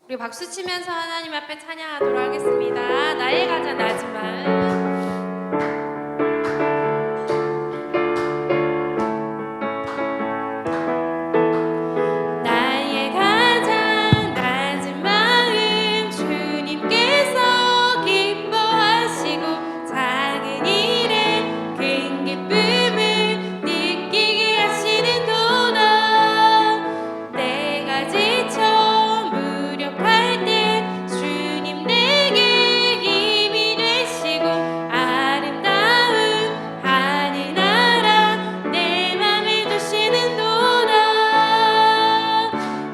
우리 박수 치면서 하나님 앞에 찬양하도록 하겠습니다. 나의 가장 낮은 마음. 나의 가장 낮은 마음 주님께서 기뻐하시고 작은 일에 큰 기쁨을 느끼게 하시는도다. 내가 지쳐 무력할 때 주님 내게 힘이 되시고 아름다운 하늘나라 내 맘에 두시는도다.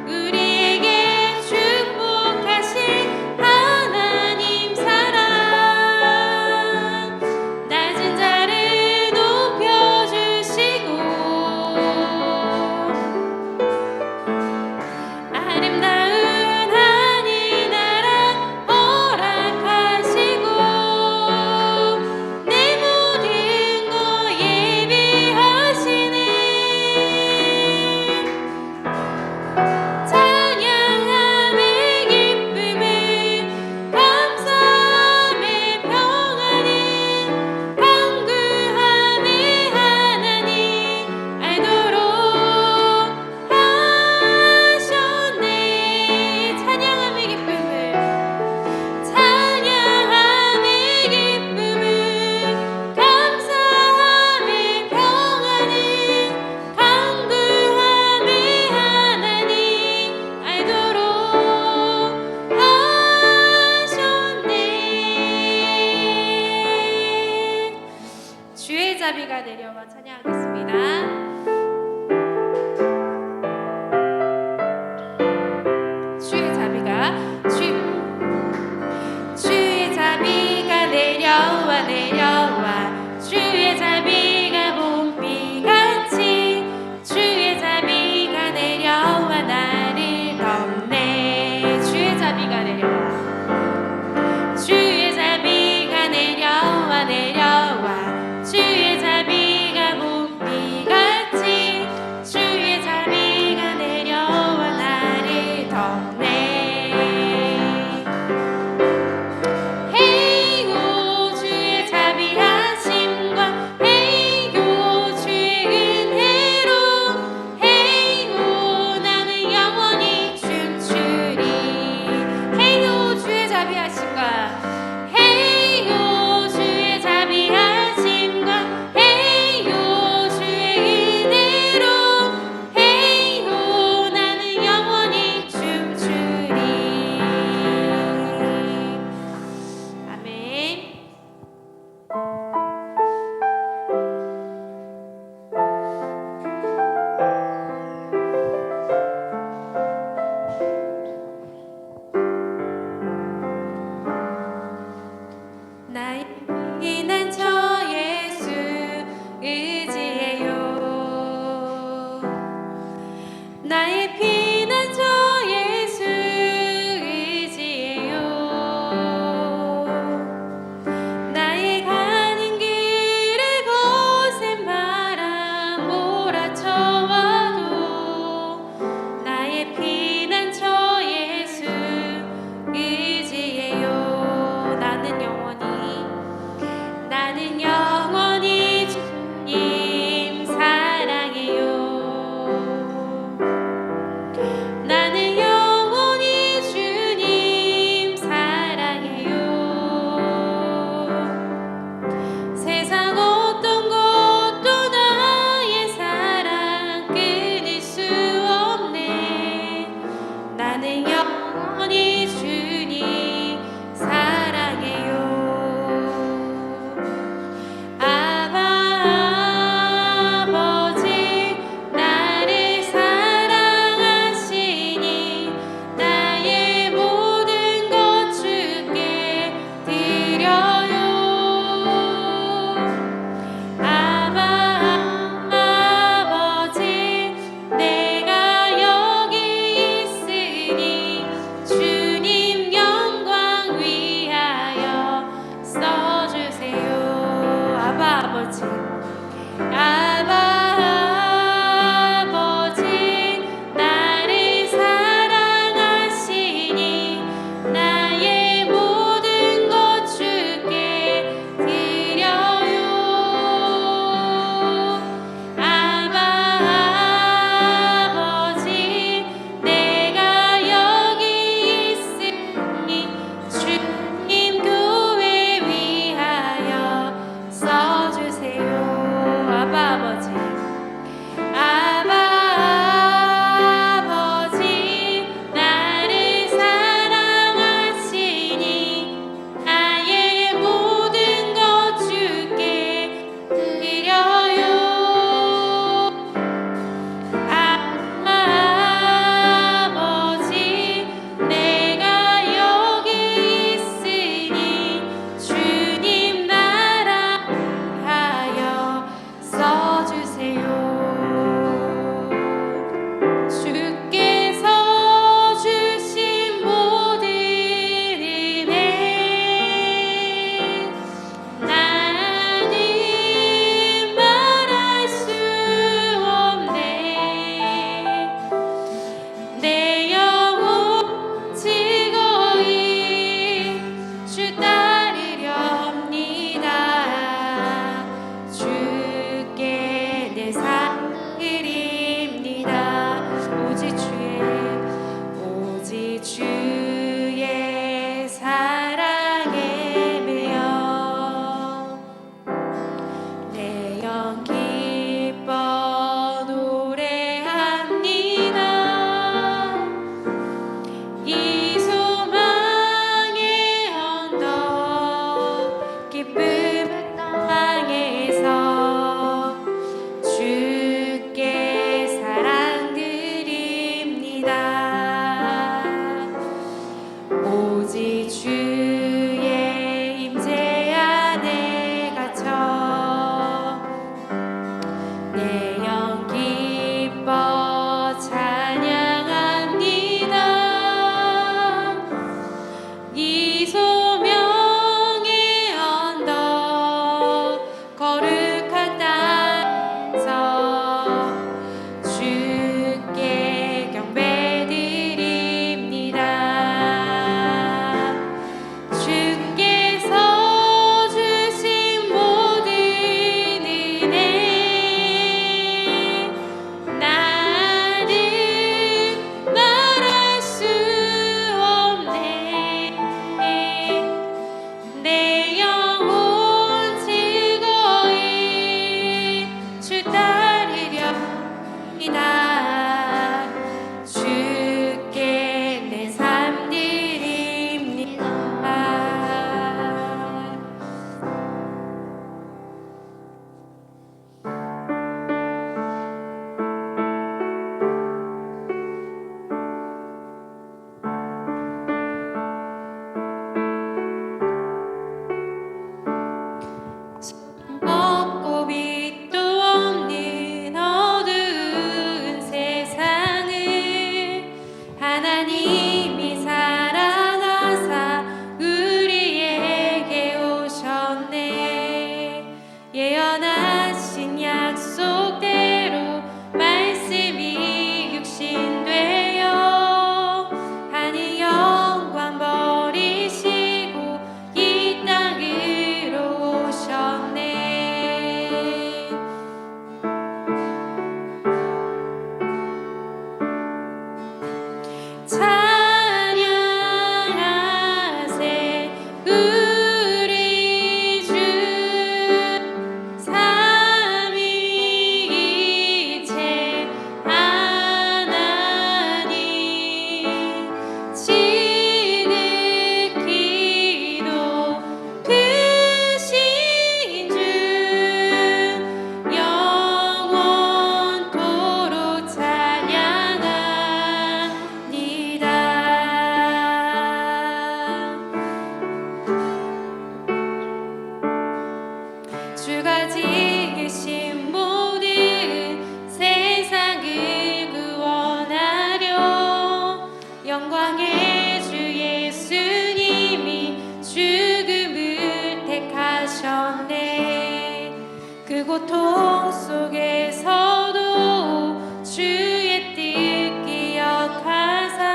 우리에게 축복하신 하나님 사랑 낮은 자를 높여주시고 아름다운 하늘나라 허락하시고 내 모든 것 예비하시네. 찬양함의 기쁨을 감사함의 평안을 강구함의 하나님 알도록 하셨네. 찬양함의 기쁨을 감사함의 평안을 강구함의 하나님 알도록 하셨네. 주의 자비가 내려와 찬양하겠습니다. 주의 자비가 주의 자비가 내려와 주의 자비가 봄비같이 주의 자비가 내려와 나를 덮네. 주의 자비가 내려와 주의 자비가 내려와 주의 자비가 봄비같이 주의 자비가 내려와 나를 덮네. 헤이고 주의 자비하심과 헤이고 주의 은혜로 헤이고 나는 영원히 춤추리. 헤이고 주의 자비하심과 헤이고 주의 자비하심과 헤이고 주의 은혜로 헤이고 나는 영원히 춤추리. 아멘. 나의 피난처 예수 의지해요. 나의 피난처 예수 의지해요. 나의 가는 길에 거센 바람 몰아쳐와도 나의 피난처 예수 의지해요. 나는 영원히 주님 사랑해요. 나는 영원히 주님 사랑해요. 세상 어떤 것도 나의 사랑 끊을 수 없네. 주의 사랑에 매여 내 영 기뻐 노래합니다. 이 소망의 언덕 기쁨을 땅에서 주께 사랑 드립니다. 오직 주의 임재 안에 갇혀 내 영 기뻐 찬양합니다. 이 소명의 언덕 거룩한 땅에서 주께 경배드립니다. 주께서 주신 모든 은혜 나는 말할 수 없네. 내 영혼 즐거이 주 따르렵니다. 주께 내 삶 드립니다. 없고 빛도 없는 어두운 세상을 하나님이 살아나사 우리에게 오셨네. 예언하신 약속대로 말씀이 육신되어 하늘 영광 버리시고 이 땅으로 오셨네. 찬양하세 우리 주 삼위일체 하나님 지극히 높으신 주 영원토록 찬양합니다. 주가 지으신 모든 세상을 구원하려 영광의 주 예수님이 죽음을 택하셨네. 그 고통 속에서도 주의 뜻 기억하사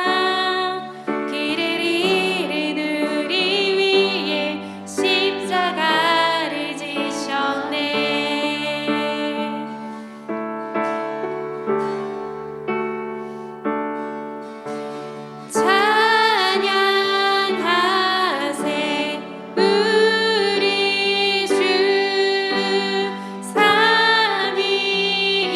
길을 이른 우리 위에 십자가를 지셨네. 찬양하세 우리 주 삼위일체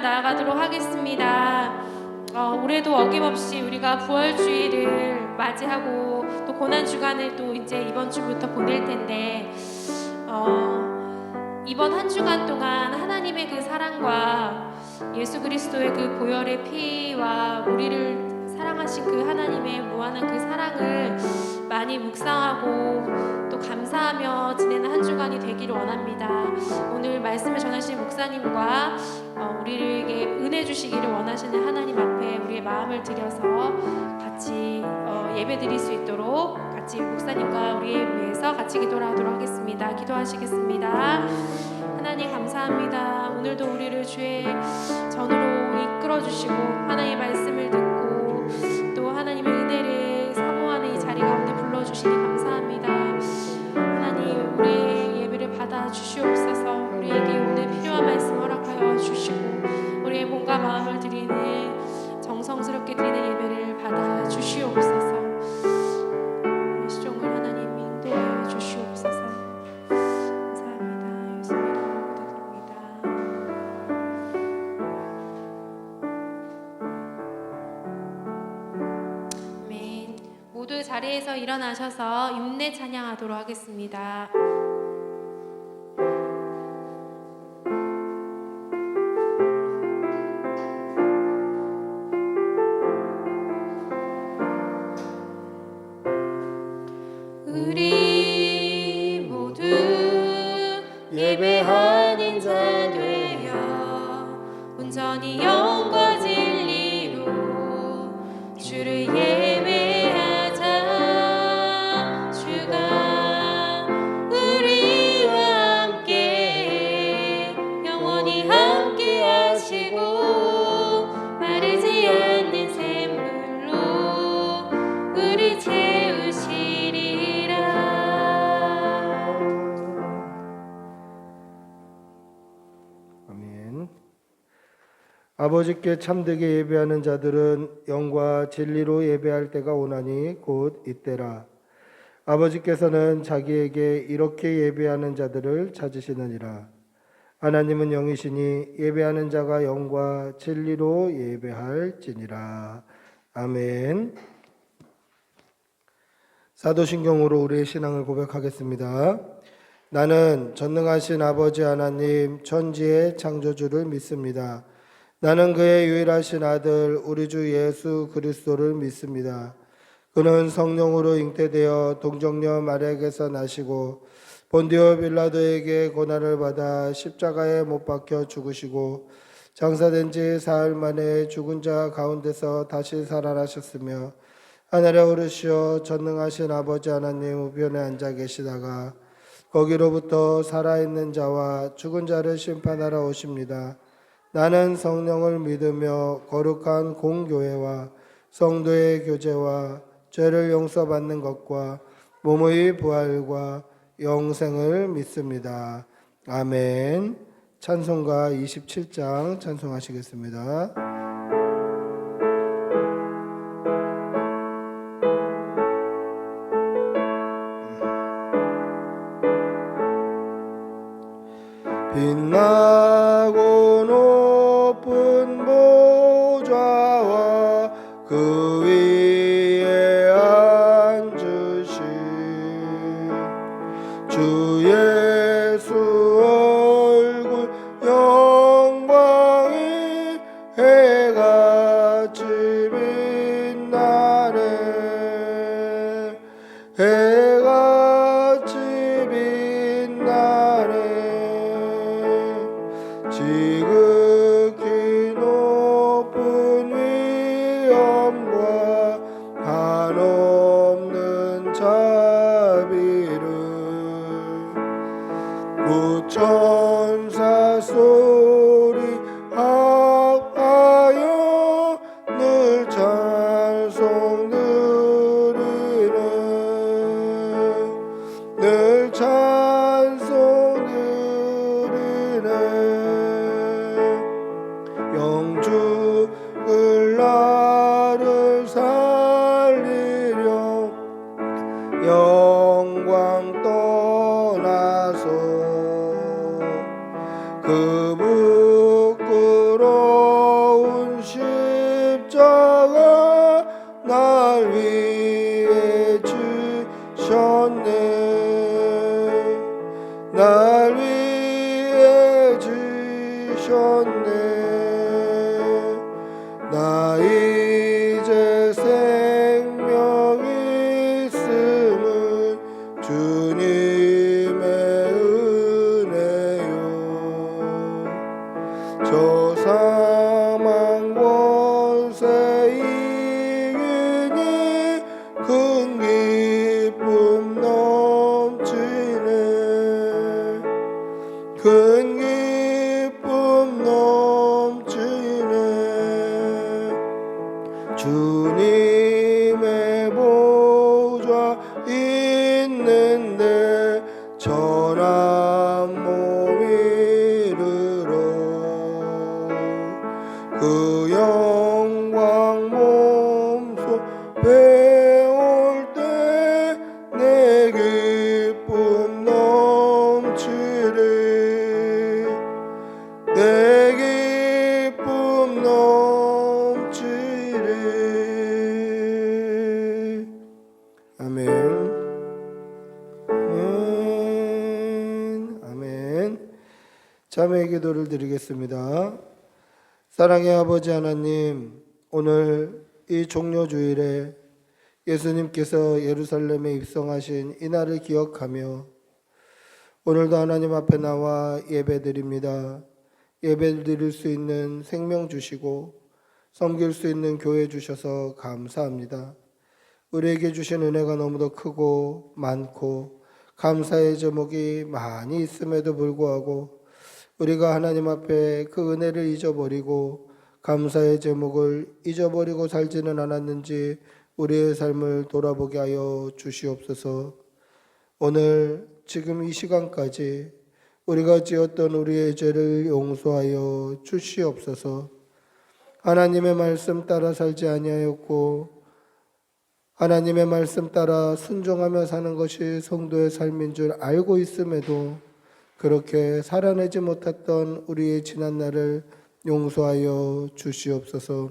나아가도록 하겠습니다. 올해도 어김없이 우리가 부활주의를 맞이하고 또 고난주간을 또 이제 이번 주부터 보낼 텐데 이번 한 주간 동안 하나님의 그 사랑과 예수 그리스도의 그 보혈의 피와 우리를 사랑하신 그 하나님의 무한한 그 사랑을 많이 묵상하고 또 감사하며 지내는 한 주간이 되기를 원합니다. 오늘 말씀을 전하신 목사님과 우리에게 은혜 주시기를 원하시는 하나님 앞에 우리의 마음을 들여서 같이 예배 드릴 수 있도록 같이 목사님과 우리를 위해서 같이 기도를 하도록 하겠습니다. 기도하시겠습니다. 하나님 감사합니다. 오늘도 우리를 주의 전으로 이끌어 주시고 하나님의 말씀을 듣고 또 하나님의 은혜를 사모하는 이 자리 가운데 불러주시니 감사합니다. 하나님 우리의 예배를 받아 주시옵소서. 우리에게 오늘 필요한 말씀 허락하여 주시고 우리의 몸과 마음을 드리는 정성스럽게 드리는 예배를 받아 주시옵소서. 시종을 하나님 인도하여 주시옵소서. 감사합니다. 예수 이름으로 기도드립니다. 아멘. 모두 자리에서 일어나셔서 윷내 찬양하도록 하겠습니다. 우리 모두 예배하는 자 되어 온전히 영과 진리로 주를 예배하자. 주가 우리와 함께 영원히 함께 하시고 마르지 않는 샘물로 우리 채우시리라. 아멘. 아버지께 참되게 예배하는 자들은 영과 진리로 예배할 때가 오나니 곧 이때라. 아버지께서는 자기에게 이렇게 예배하는 자들을 찾으시느니라. 하나님은 영이시니 예배하는 자가 영과 진리로 예배할지니라. 아멘. 사도신경으로 우리의 신앙을 고백하겠습니다. 나는 전능하신 아버지 하나님 천지의 창조주를 믿습니다. 나는 그의 유일하신 아들 우리 주 예수 그리스도를 믿습니다. 그는 성령으로 잉태되어 동정녀 마리아에게서 나시고 본디오 빌라도에게 고난을 받아 십자가에 못 박혀 죽으시고 장사된 지 사흘 만에 죽은 자 가운데서 다시 살아나셨으며 하늘에 오르시어 전능하신 아버지 하나님 우편에 앉아 계시다가 거기로부터 살아있는 자와 죽은 자를 심판하러 오십니다. 나는 성령을 믿으며 거룩한 공교회와 성도의 교제와 죄를 용서받는 것과 몸의 부활과 영생을 믿습니다. 아멘. 찬송가 27장 찬송하시겠습니다. 빛나고 높은 보좌와 그 위에 앉으신 주 예수 얼굴 영광이 해같이 빛나네. 해같이 빛나네. 지극히 높은 위엄과 한없는 자비를 구천사 소리 합하여 늘 찬송 드리네. 늘 찬송 드리네. 영죽을 나를 살리려 영광 떠나서 그 부끄러운 십자가 날 위해 주셨네. 날 위해 주셨네. 나 이제 생명 있음은 주님의 은혜요. 저 사망 권세 이기니 큰 기쁨 넘치네. 큰 기쁨 넘치네. 주님의 보좌 있는데 전한 몸 이르러 그 영광 몸소 배울 때 내 기쁨 넘치리. 내 기쁨 넘치리. 아멘. 아멘. 아멘. 자매의 기도를 드리겠습니다. 사랑의 아버지 하나님, 오늘 이 종료주일에 예수님께서 예루살렘에 입성하신 이날을 기억하며 오늘도 하나님 앞에 나와 예배드립니다. 예배드릴 수 있는 생명 주시고 섬길 수 있는 교회 주셔서 감사합니다. 우리에게 주신 은혜가 너무도 크고 많고 감사의 제목이 많이 있음에도 불구하고 우리가 하나님 앞에 그 은혜를 잊어버리고 감사의 제목을 잊어버리고 살지는 않았는지 우리의 삶을 돌아보게 하여 주시옵소서. 오늘 지금 이 시간까지 우리가 지었던 우리의 죄를 용서하여 주시옵소서. 하나님의 말씀 따라 살지 아니하였고 하나님의 말씀 따라 순종하며 사는 것이 성도의 삶인 줄 알고 있음에도 그렇게 살아내지 못했던 우리의 지난 날을 용서하여 주시옵소서.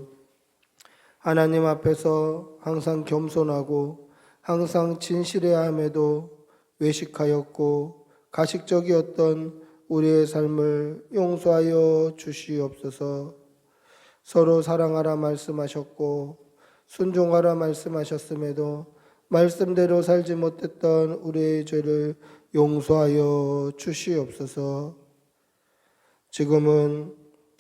하나님 앞에서 항상 겸손하고 항상 진실해야 함에도 외식하였고 가식적이었던 우리의 삶을 용서하여 주시옵소서. 서로 사랑하라 말씀하셨고 순종하라 말씀하셨음에도 말씀대로 살지 못했던 우리의 죄를 용서하여 주시옵소서. 지금은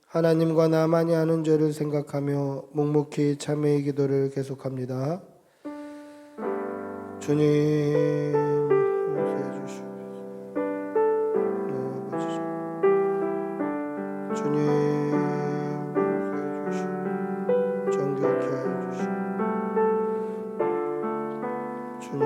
하나님과 나만이 아는 죄를 생각하며 묵묵히 참회의 기도를 계속합니다. 주님 용서해 주시옵소서. 네, 아버지 주님 용서해 주시고 정결케 하여 주시고 주님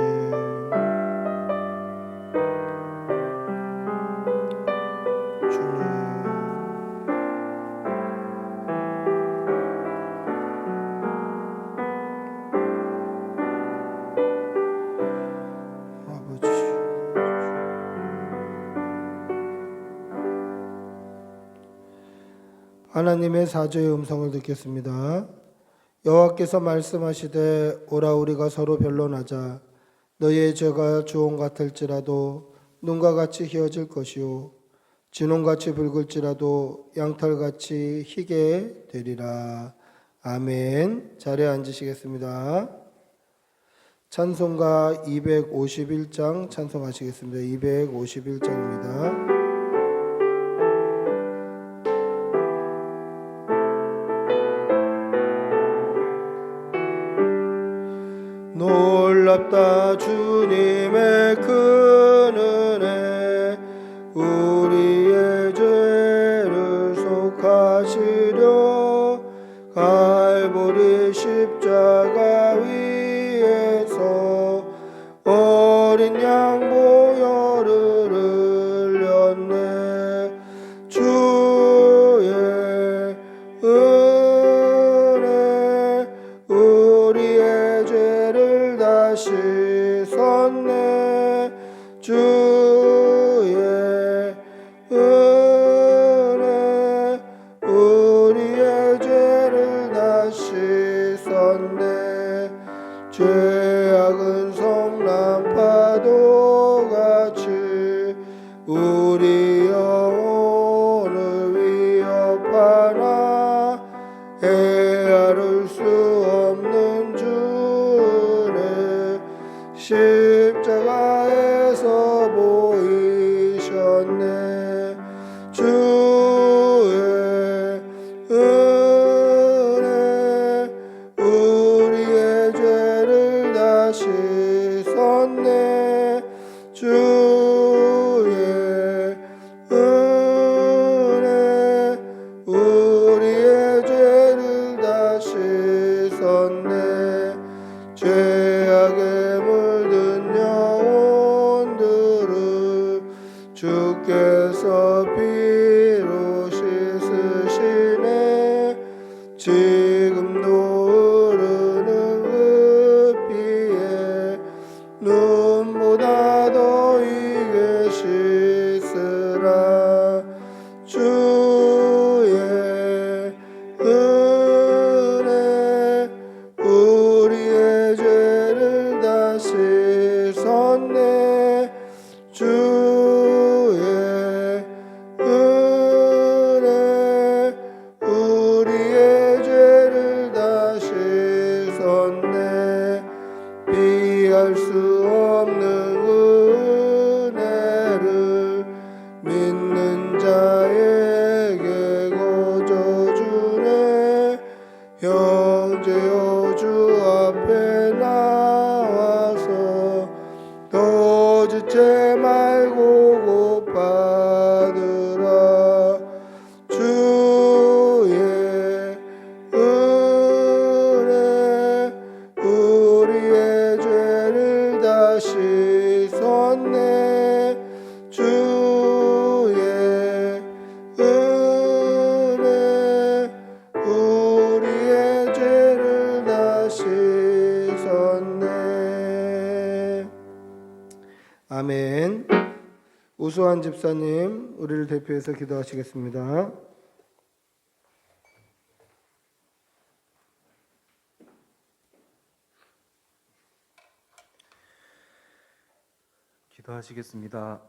하나님의 사죄의 음성을 듣겠습니다. 여호와께서 말씀하시되 오라 우리가 서로 변론하자. 너희의 죄가 주홍 같을지라도 눈과 같이 희어질 것이요 진홍같이 붉을지라도 양털같이 희게 되리라. 아멘. 자리에 앉으시겠습니다. 찬송가 251장 찬송하시겠습니다. 251장입니다. 놀랍다 주님의 큰 은혜 우리의 죄를 속하시려 갈보리 십자가 위에서 어린 양 보혈을 흘렸네. 주의 은혜 우리의 죄를 다 씻었네. 주의 은혜 우리의 죄를 다 씻었네. 있었네. 죄악은 성난 파도같이 우리 영혼을 위협하나 헤아릴 수 없는 주는 십자가에서 보이셨네. 주의 은혜 우리의 죄를 다 씻었네. 주의 은혜 우리의 죄를 다 씻었네. 죄악에 물든 영혼들을 주께서 피로 씻으시네. 지금도 흐르는 그 피에 눈보다 더 이게 씻으라. 주의 은혜 우리의 죄를 다 씻었네. 주의 은혜 우리의 죄를 다 씻었네. 피할 수 없는 은혜를 믿는 자에게 거저주네. 형제여 주 앞에 나와서 더 지체 말고 곧받으라. 주의 은혜 우리의 죄를 다 씻었네. 주의 은혜 우리의 죄를 다 씻었네. 아멘. 우수한 집사님 우리를 대표해서 기도하시겠습니다. 기도하시겠습니다.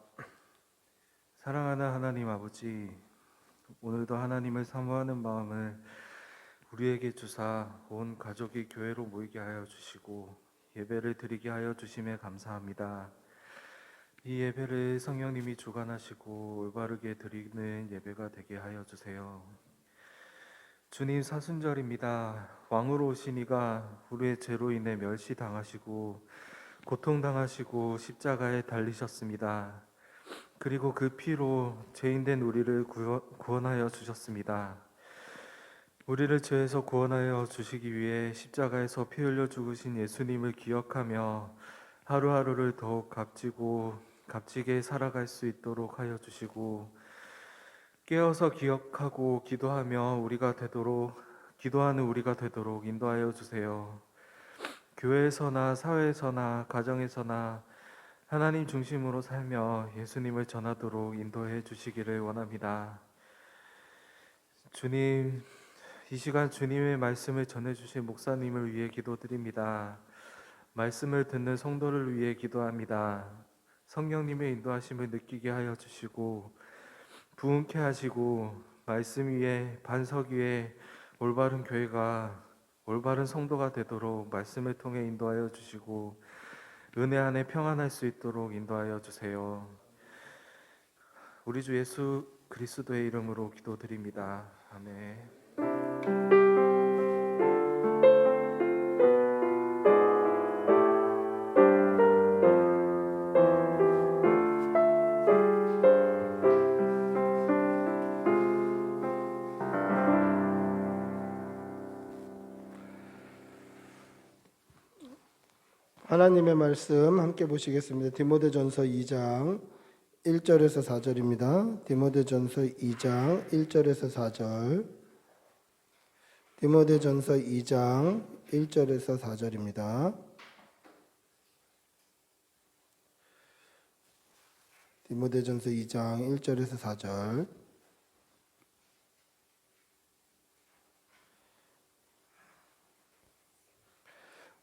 사랑하는 하나님 아버지, 오늘도 하나님을 사모하는 마음을 우리에게 주사 온 가족이 교회로 모이게 하여 주시고 예배를 드리게 하여 주심에 감사합니다. 이 예배를 성령님이 주관하시고 올바르게 드리는 예배가 되게 하여 주세요. 주님, 사순절입니다. 왕으로 오신 이가 우리의 죄로 인해 멸시당하시고 고통당하시고 십자가에 달리셨습니다. 그리고 그 피로 죄인된 우리를 구원하여 주셨습니다. 우리를 죄에서 구원하여 주시기 위해 십자가에서 피 흘려 죽으신 예수님을 기억하며 하루하루를 더욱 값지게 살아갈 수 있도록 하여 주시고, 깨어서 기억하고 기도하는 우리가 되도록 인도하여 주세요. 교회에서나 사회에서나 가정에서나 하나님 중심으로 살며 예수님을 전하도록 인도해 주시기를 원합니다. 주님, 이 시간 주님의 말씀을 전해주신 목사님을 위해 기도드립니다. 말씀을 듣는 성도를 위해 기도합니다. 성령님의 인도하심을 느끼게 하여 주시고 부흥케 하시고 말씀 위에 반석 위에 올바른 교회가 올바른 성도가 되도록 말씀을 통해 인도하여 주시고 은혜 안에 평안할 수 있도록 인도하여 주세요. 우리 주 예수 그리스도의 이름으로 기도드립니다. 아멘. 하나님의 말씀 함께 보시겠습니다. 디모데전서 2장 1절에서 4절입니다. 디모데전서 2장 1절에서 4절. 디모데전서 2장 1절에서 4절입니다. 디모데전서 2장 1절에서 4절.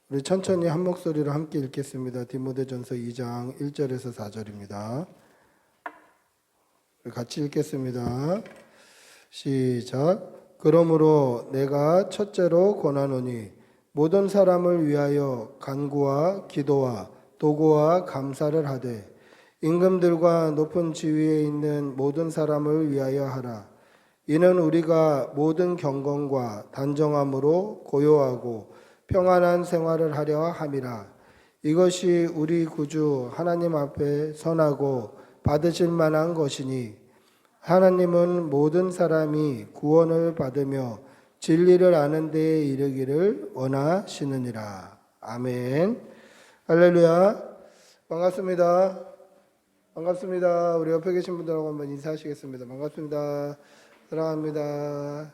우리 천천히 한 목소리로 함께 읽겠습니다. 디모데전서 2장 1절에서 4절입니다. 같이 읽겠습니다. 시작. 그러므로 내가 첫째로 권하노니 모든 사람을 위하여 간구와 기도와 도구와 감사를 하되 임금들과 높은 지위에 있는 모든 사람을 위하여 하라. 이는 우리가 모든 경건과 단정함으로 고요하고 평안한 생활을 하려 함이라. 이것이 우리 구주 하나님 앞에 선하고 받으실 만한 것이니 하나님은 모든 사람이 구원을 받으며 진리를 아는 데에 이르기를 원하시느니라. 아멘. 할렐루야. 반갑습니다. 반갑습니다. 우리 옆에 계신 분들하고 한번 인사하시겠습니다. 반갑습니다. 사랑합니다.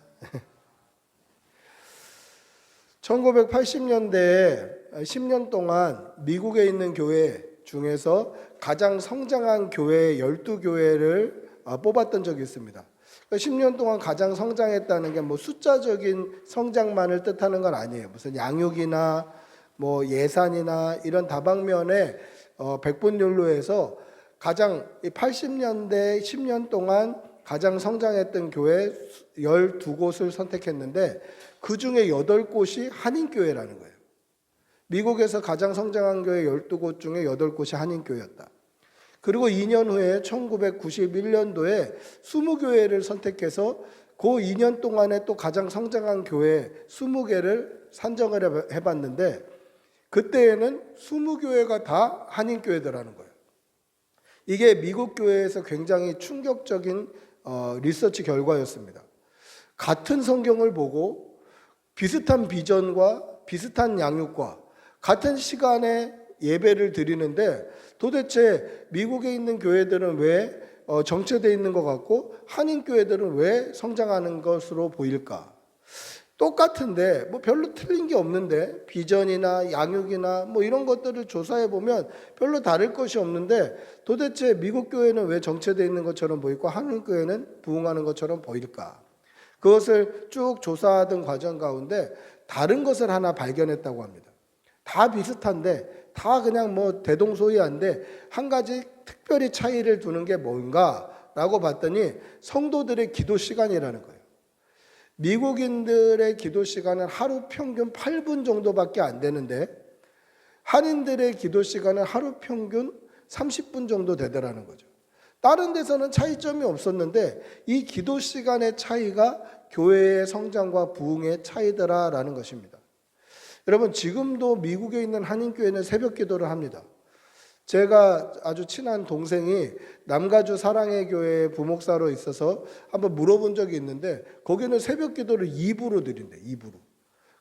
1980년대에 10년 동안 미국에 있는 교회 중에서 가장 성장한 교회 12교회를 뽑았던 적이 있습니다. 10년 동안 가장 성장했다는 게 뭐 숫자적인 성장만을 뜻하는 건 아니에요. 무슨 양육이나 뭐 예산이나 이런 다방면에 백분율로해서 가장 80년대 10년 동안 가장 성장했던 교회 12곳을 선택했는데 그 중에 8곳이 한인교회라는 거예요. 미국에서 가장 성장한 교회 12곳 중에 8곳이 한인교회였다. 그리고 2년 후에 1991년도에 20교회를 선택해서 그 2년 동안에 또 가장 성장한 교회 20개를 산정을 해봤는데 그때에는 20교회가 다 한인교회더라는 거예요. 이게 미국 교회에서 굉장히 충격적인 리서치 결과였습니다. 같은 성경을 보고 비슷한 비전과 비슷한 양육과 같은 시간에 예배를 드리는데 도대체 미국에 있는 교회들은 왜 정체되어 있는 것 같고 한인 교회들은 왜 성장하는 것으로 보일까? 똑같은데 뭐 별로 틀린 게 없는데 비전이나 양육이나 뭐 이런 것들을 조사해 보면 별로 다를 것이 없는데 도대체 미국 교회는 왜 정체되어 있는 것처럼 보이고 한인 교회는 부흥하는 것처럼 보일까? 그것을 쭉 조사하던 과정 가운데 다른 것을 하나 발견했다고 합니다. 다 비슷한데 다 그냥 뭐 대동소이한데 한 가지 특별히 차이를 두는 게 뭔가라고 봤더니 성도들의 기도 시간이라는 거예요. 미국인들의 기도 시간은 하루 평균 8분 정도밖에 안 되는데 한인들의 기도 시간은 하루 평균 30분 정도 되더라는 거죠. 다른 데서는 차이점이 없었는데 이 기도 시간의 차이가 교회의 성장과 부흥의 차이더라라는 것입니다. 여러분 지금도 미국에 있는 한인교회는 새벽 기도를 합니다. 제가 아주 친한 동생이 남가주 사랑의 교회 부목사로 있어서 한번 물어본 적이 있는데 거기는 새벽 기도를 2부로 드린대. 2부로.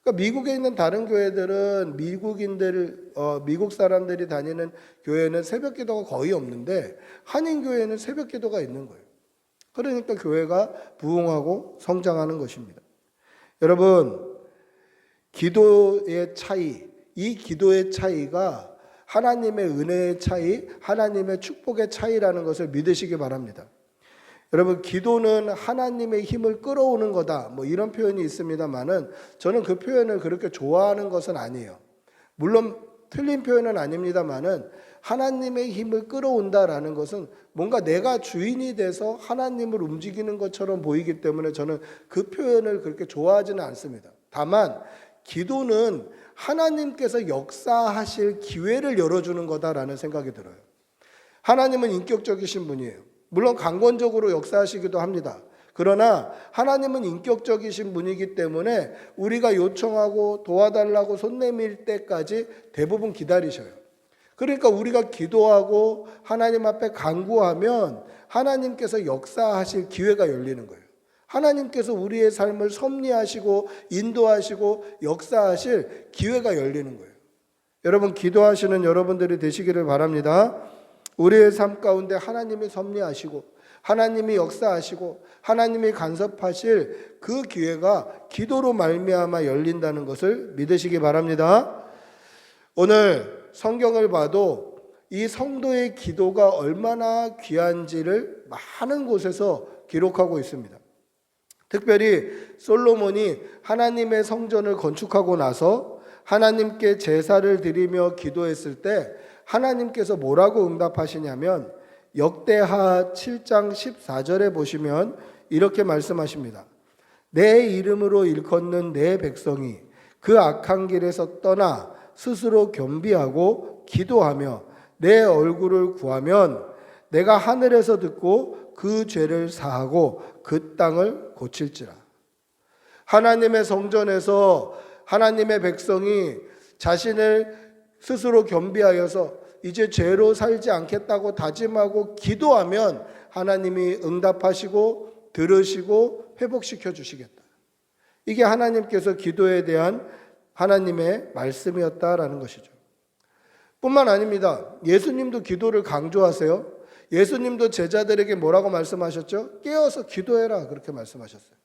그러니까 미국에 있는 다른 교회들은 미국 사람들이 다니는 교회는 새벽 기도가 거의 없는데 한인 교회는 새벽 기도가 있는 거예요. 그러니까 교회가 부흥하고 성장하는 것입니다. 여러분 기도의 차이, 이 기도의 차이가 하나님의 은혜의 차이, 하나님의 축복의 차이라는 것을 믿으시기 바랍니다. 여러분 기도는 하나님의 힘을 끌어오는 거다 뭐 이런 표현이 있습니다만은 저는 그 표현을 그렇게 좋아하는 것은 아니에요. 물론 틀린 표현은 아닙니다만은 하나님의 힘을 끌어온다라는 것은 뭔가 내가 주인이 돼서 하나님을 움직이는 것처럼 보이기 때문에 저는 그 표현을 그렇게 좋아하지는 않습니다. 다만 기도는 하나님께서 역사하실 기회를 열어주는 거다라는 생각이 들어요. 하나님은 인격적이신 분이에요. 물론 강권적으로 역사하시기도 합니다. 그러나 하나님은 인격적이신 분이기 때문에 우리가 요청하고 도와달라고 손 내밀 때까지 대부분 기다리셔요. 그러니까 우리가 기도하고 하나님 앞에 간구하면 하나님께서 역사하실 기회가 열리는 거예요. 하나님께서 우리의 삶을 섭리하시고 인도하시고 역사하실 기회가 열리는 거예요. 여러분 기도하시는 여러분들이 되시기를 바랍니다. 우리의 삶 가운데 하나님이 섭리하시고 하나님이 역사하시고 하나님이 간섭하실 그 기회가 기도로 말미암아 열린다는 것을 믿으시기 바랍니다. 오늘 성경을 봐도 이 성도의 기도가 얼마나 귀한지를 많은 곳에서 기록하고 있습니다. 특별히 솔로몬이 하나님의 성전을 건축하고 나서 하나님께 제사를 드리며 기도했을 때 하나님께서 뭐라고 응답하시냐면 역대하 7장 14절에 보시면 이렇게 말씀하십니다. 내 이름으로 일컫는 내 백성이 그 악한 길에서 떠나 스스로 겸비하고 기도하며 내 얼굴을 구하면 내가 하늘에서 듣고 그 죄를 사하고 그 땅을 고칠지라. 하나님의 성전에서 하나님의 백성이 자신을 스스로 겸비하여서 이제 죄로 살지 않겠다고 다짐하고 기도하면 하나님이 응답하시고 들으시고 회복시켜 주시겠다. 이게 하나님께서 기도에 대한 하나님의 말씀이었다라는 것이죠. 뿐만 아닙니다. 예수님도 기도를 강조하세요. 예수님도 제자들에게 뭐라고 말씀하셨죠? 깨어서 기도해라 그렇게 말씀하셨어요.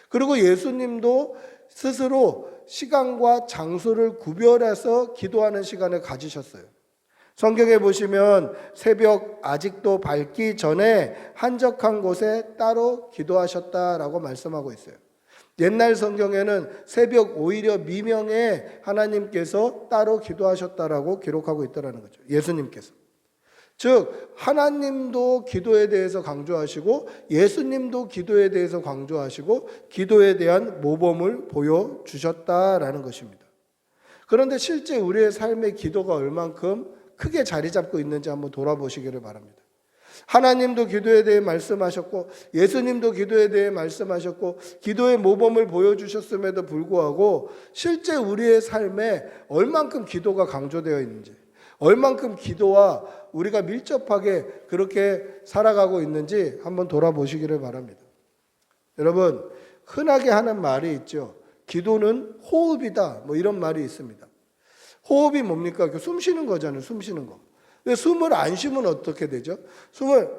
그리고 예수님도 스스로 시간과 장소를 구별해서 기도하는 시간을 가지셨어요. 성경에 보시면 새벽 아직도 밝기 전에 한적한 곳에 따로 기도하셨다라고 말씀하고 있어요. 옛날 성경에는 새벽 오히려 미명에 하나님께서 따로 기도하셨다라고 기록하고 있다는 거죠. 예수님께서. 즉 하나님도 기도에 대해서 강조하시고 예수님도 기도에 대해서 강조하시고 기도에 대한 모범을 보여주셨다라는 것입니다. 그런데 실제 우리의 삶의 기도가 얼만큼 크게 자리 잡고 있는지 한번 돌아보시기를 바랍니다. 하나님도 기도에 대해 말씀하셨고 예수님도 기도에 대해 말씀하셨고 기도의 모범을 보여주셨음에도 불구하고 실제 우리의 삶에 얼만큼 기도가 강조되어 있는지 얼만큼 기도와 우리가 밀접하게 그렇게 살아가고 있는지 한번 돌아보시기를 바랍니다. 여러분 흔하게 하는 말이 있죠. 기도는 호흡이다 뭐 이런 말이 있습니다. 호흡이 뭡니까? 숨 쉬는 거잖아요. 숨 쉬는 거. 근데 숨을 안 쉬면 어떻게 되죠? 숨을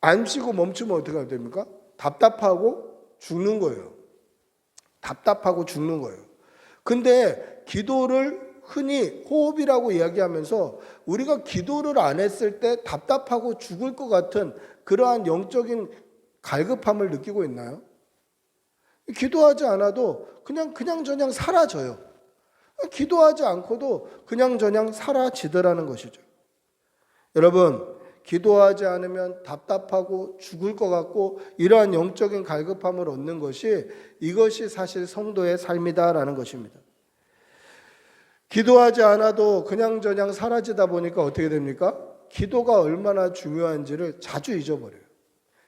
안 쉬고 멈추면 어떻게 됩니까? 답답하고 죽는 거예요. 답답하고 죽는 거예요. 근데 기도를 흔히 호흡이라고 이야기하면서 우리가 기도를 안 했을 때 답답하고 죽을 것 같은 그러한 영적인 갈급함을 느끼고 있나요? 기도하지 않아도 그냥 사라져요. 기도하지 않고도 그냥 사라지더라는 것이죠. 여러분, 기도하지 않으면 답답하고 죽을 것 같고 이러한 영적인 갈급함을 얻는 것이 이것이 사실 성도의 삶이다라는 것입니다. 기도하지 않아도 그냥 사라지다 보니까 어떻게 됩니까? 기도가 얼마나 중요한지를 자주 잊어버려요.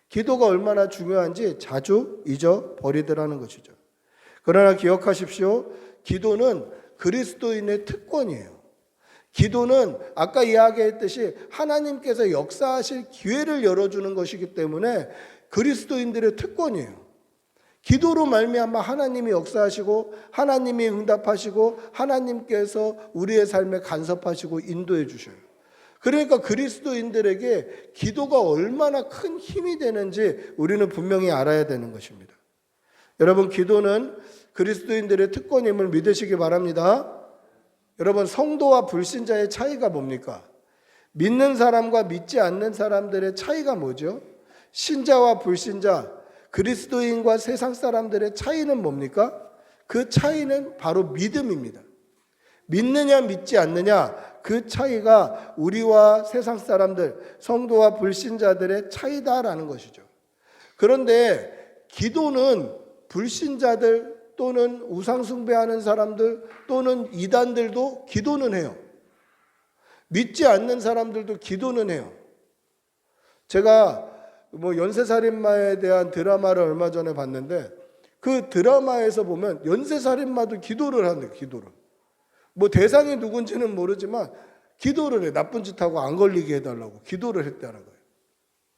기도가 얼마나 중요한지 자주 잊어버리더라는 것이죠. 그러나 기억하십시오. 기도는 그리스도인의 특권이에요. 기도는 아까 이야기했듯이 하나님께서 역사하실 기회를 열어주는 것이기 때문에 그리스도인들의 특권이에요. 기도로 말미암아 하나님이 역사하시고 하나님이 응답하시고 하나님께서 우리의 삶에 간섭하시고 인도해 주셔요. 그러니까 그리스도인들에게 기도가 얼마나 큰 힘이 되는지 우리는 분명히 알아야 되는 것입니다. 여러분, 기도는 그리스도인들의 특권임을 믿으시기 바랍니다. 여러분, 성도와 불신자의 차이가 뭡니까? 믿는 사람과 믿지 않는 사람들의 차이가 뭐죠? 신자와 불신자, 그리스도인과 세상 사람들의 차이는 뭡니까? 그 차이는 바로 믿음입니다. 믿느냐 믿지 않느냐, 그 차이가 우리와 세상 사람들, 성도와 불신자들의 차이다라는 것이죠. 그런데 기도는 불신자들 또는 우상숭배하는 사람들 또는 이단들도 기도는 해요. 믿지 않는 사람들도 기도는 해요. 제가 연쇄살인마에 대한 드라마를 얼마 전에 봤는데 그 드라마에서 보면 연쇄살인마도 기도를 하는데 기도를. 대상이 누군지는 모르지만 기도를 해. 나쁜 짓하고 안 걸리게 해달라고 기도를 했다는 거예요.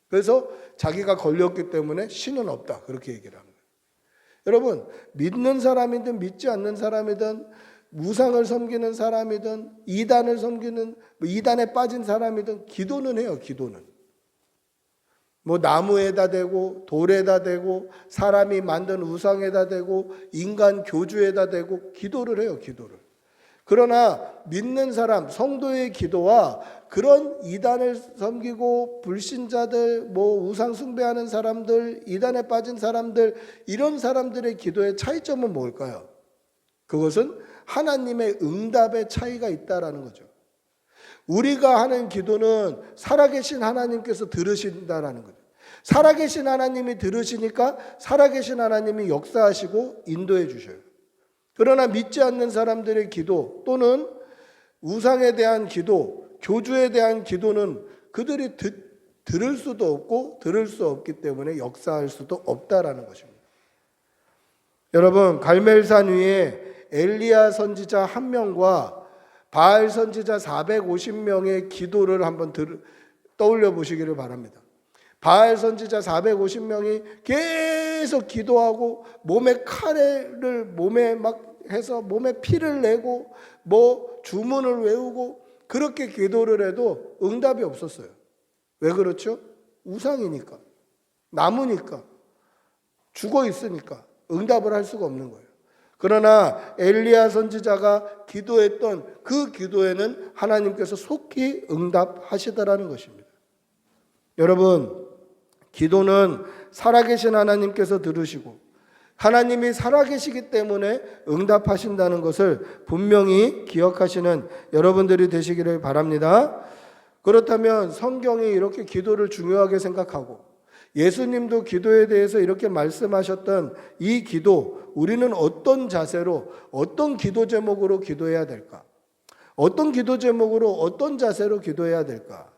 그래서 자기가 걸렸기 때문에 신은 없다. 그렇게 얘기를 하는 거예요. 여러분, 믿는 사람이든 믿지 않는 사람이든 우상을 섬기는 사람이든 이단을 섬기는 이단에 빠진 사람이든 기도는 해요. 기도는. 나무에다 대고 돌에다 대고 사람이 만든 우상에다 대고 인간 교주에다 대고 기도를 해요. 기도를. 그러나 믿는 사람, 성도의 기도와 그런 이단을 섬기고 불신자들, 뭐 우상 숭배하는 사람들, 이단에 빠진 사람들, 이런 사람들의 기도의 차이점은 뭘까요? 그것은 하나님의 응답의 차이가 있다라는 거죠. 우리가 하는 기도는 살아계신 하나님께서 들으신다라는 거죠. 살아계신 하나님이 들으시니까 살아계신 하나님이 역사하시고 인도해 주셔요. 그러나 믿지 않는 사람들의 기도 또는 우상에 대한 기도, 교주에 대한 기도는 그들이 들을 수도 없고 들을 수 없기 때문에 역사할 수도 없다라는 것입니다. 여러분, 갈멜산 위에 엘리야 선지자 1명과 바알 선지자 450명의 기도를 한번 떠올려 보시기를 바랍니다. 바알 선지자 450명이 계속 기도하고 몸에 칼을 몸에 막 해서 몸에 피를 내고 뭐 주문을 외우고 그렇게 기도를 해도 응답이 없었어요. 왜 그렇죠? 우상이니까, 나무니까, 죽어 있으니까 응답을 할 수가 없는 거예요. 그러나 엘리야 선지자가 기도했던 그 기도에는 하나님께서 속히 응답하시더라는 것입니다. 여러분, 기도는 살아계신 하나님께서 들으시고 하나님이 살아계시기 때문에 응답하신다는 것을 분명히 기억하시는 여러분들이 되시기를 바랍니다. 그렇다면 성경이 이렇게 기도를 중요하게 생각하고 예수님도 기도에 대해서 이렇게 말씀하셨던 이 기도, 우리는 어떤 자세로, 어떤 기도 제목으로 기도해야 될까? 어떤 기도 제목으로, 어떤 자세로 기도해야 될까?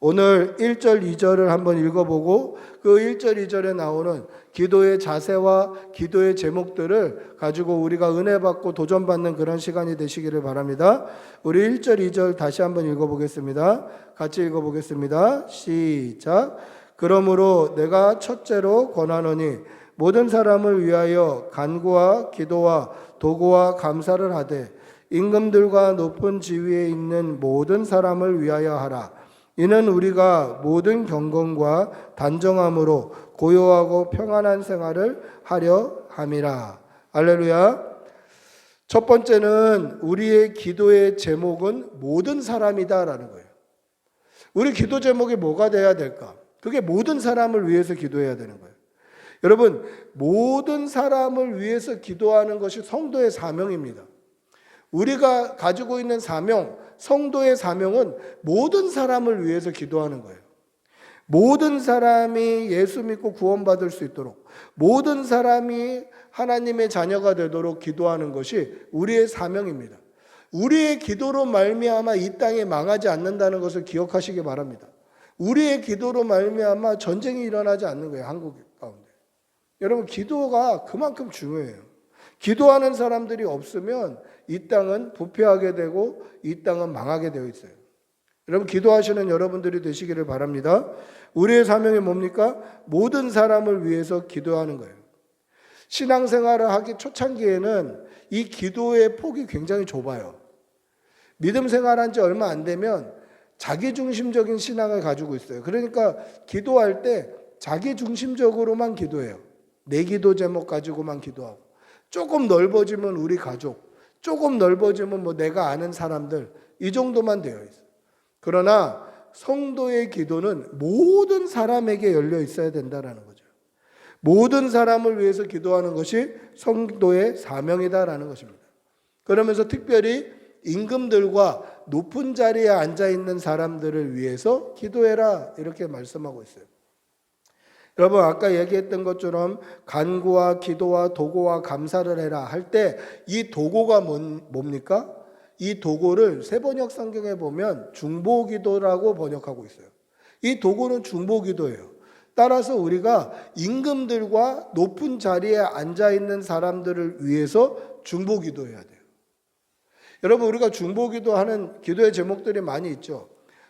오늘 1절, 2절을 한번 읽어보고 그 1절, 2절에 나오는 기도의 자세와 기도의 제목들을 가지고 우리가 은혜 받고 도전받는 그런 시간이 되시기를 바랍니다. 우리 1절, 2절 다시 한번 읽어보겠습니다. 같이 읽어보겠습니다. 시작. 그러므로 내가 첫째로 권하노니 모든 사람을 위하여 간구와 기도와 도구와 감사를 하되 임금들과 높은 지위에 있는 모든 사람을 위하여 하라. 이는 우리가 모든 경건과 단정함으로 고요하고 평안한 생활을 하려 함이라. 할렐루야. 첫 번째는 우리의 기도의 제목은 모든 사람이다라는 거예요. 우리 기도 제목이 뭐가 돼야 될까? 그게 모든 사람을 위해서 기도해야 되는 거예요. 여러분, 모든 사람을 위해서 기도하는 것이 성도의 사명입니다. 우리가 가지고 있는 사명, 성도의 사명은 모든 사람을 위해서 기도하는 거예요. 모든 사람이 예수 믿고 구원받을 수 있도록, 모든 사람이 하나님의 자녀가 되도록 기도하는 것이 우리의 사명입니다. 우리의 기도로 말미암아 이 땅에 망하지 않는다는 것을 기억하시기 바랍니다. 우리의 기도로 말미암아 전쟁이 일어나지 않는 거예요, 한국 가운데. 여러분, 기도가 그만큼 중요해요. 기도하는 사람들이 없으면 이 땅은 부패하게 되고 이 땅은 망하게 되어 있어요. 여러분, 기도하시는 여러분들이 되시기를 바랍니다. 우리의 사명이 뭡니까? 모든 사람을 위해서 기도하는 거예요. 신앙생활을 하기 초창기에는 이 기도의 폭이 굉장히 좁아요. 믿음 생활한 지 얼마 안 되면 자기중심적인 신앙을 가지고 있어요. 그러니까 기도할 때 자기중심적으로만 기도해요. 내 기도 제목 가지고만 기도하고, 조금 넓어지면 우리 가족, 조금 넓어지면 뭐 내가 아는 사람들, 이 정도만 되어 있어요. 그러나 성도의 기도는 모든 사람에게 열려 있어야 된다는 거죠. 모든 사람을 위해서 기도하는 것이 성도의 사명이다라는 것입니다. 그러면서 특별히 임금들과 높은 자리에 앉아 있는 사람들을 위해서 기도해라, 이렇게 말씀하고 있어요. 여러분, 아까 얘기했던 것처럼 간구와 기도와 도구와 감사를 해라 할 때 이 도구가 뭡니까? 이 도구를 세번역 성경에 보면 중보기도라고 번역하고 있어요. 이 도구는 중보기도예요. 따라서 우리가 임금들과 높은 자리에 앉아 있는 사람들을 위해서 중보기도해야 돼요. 여러분, 우리가 중보기도하는 기도의 제목들이 많이 있죠.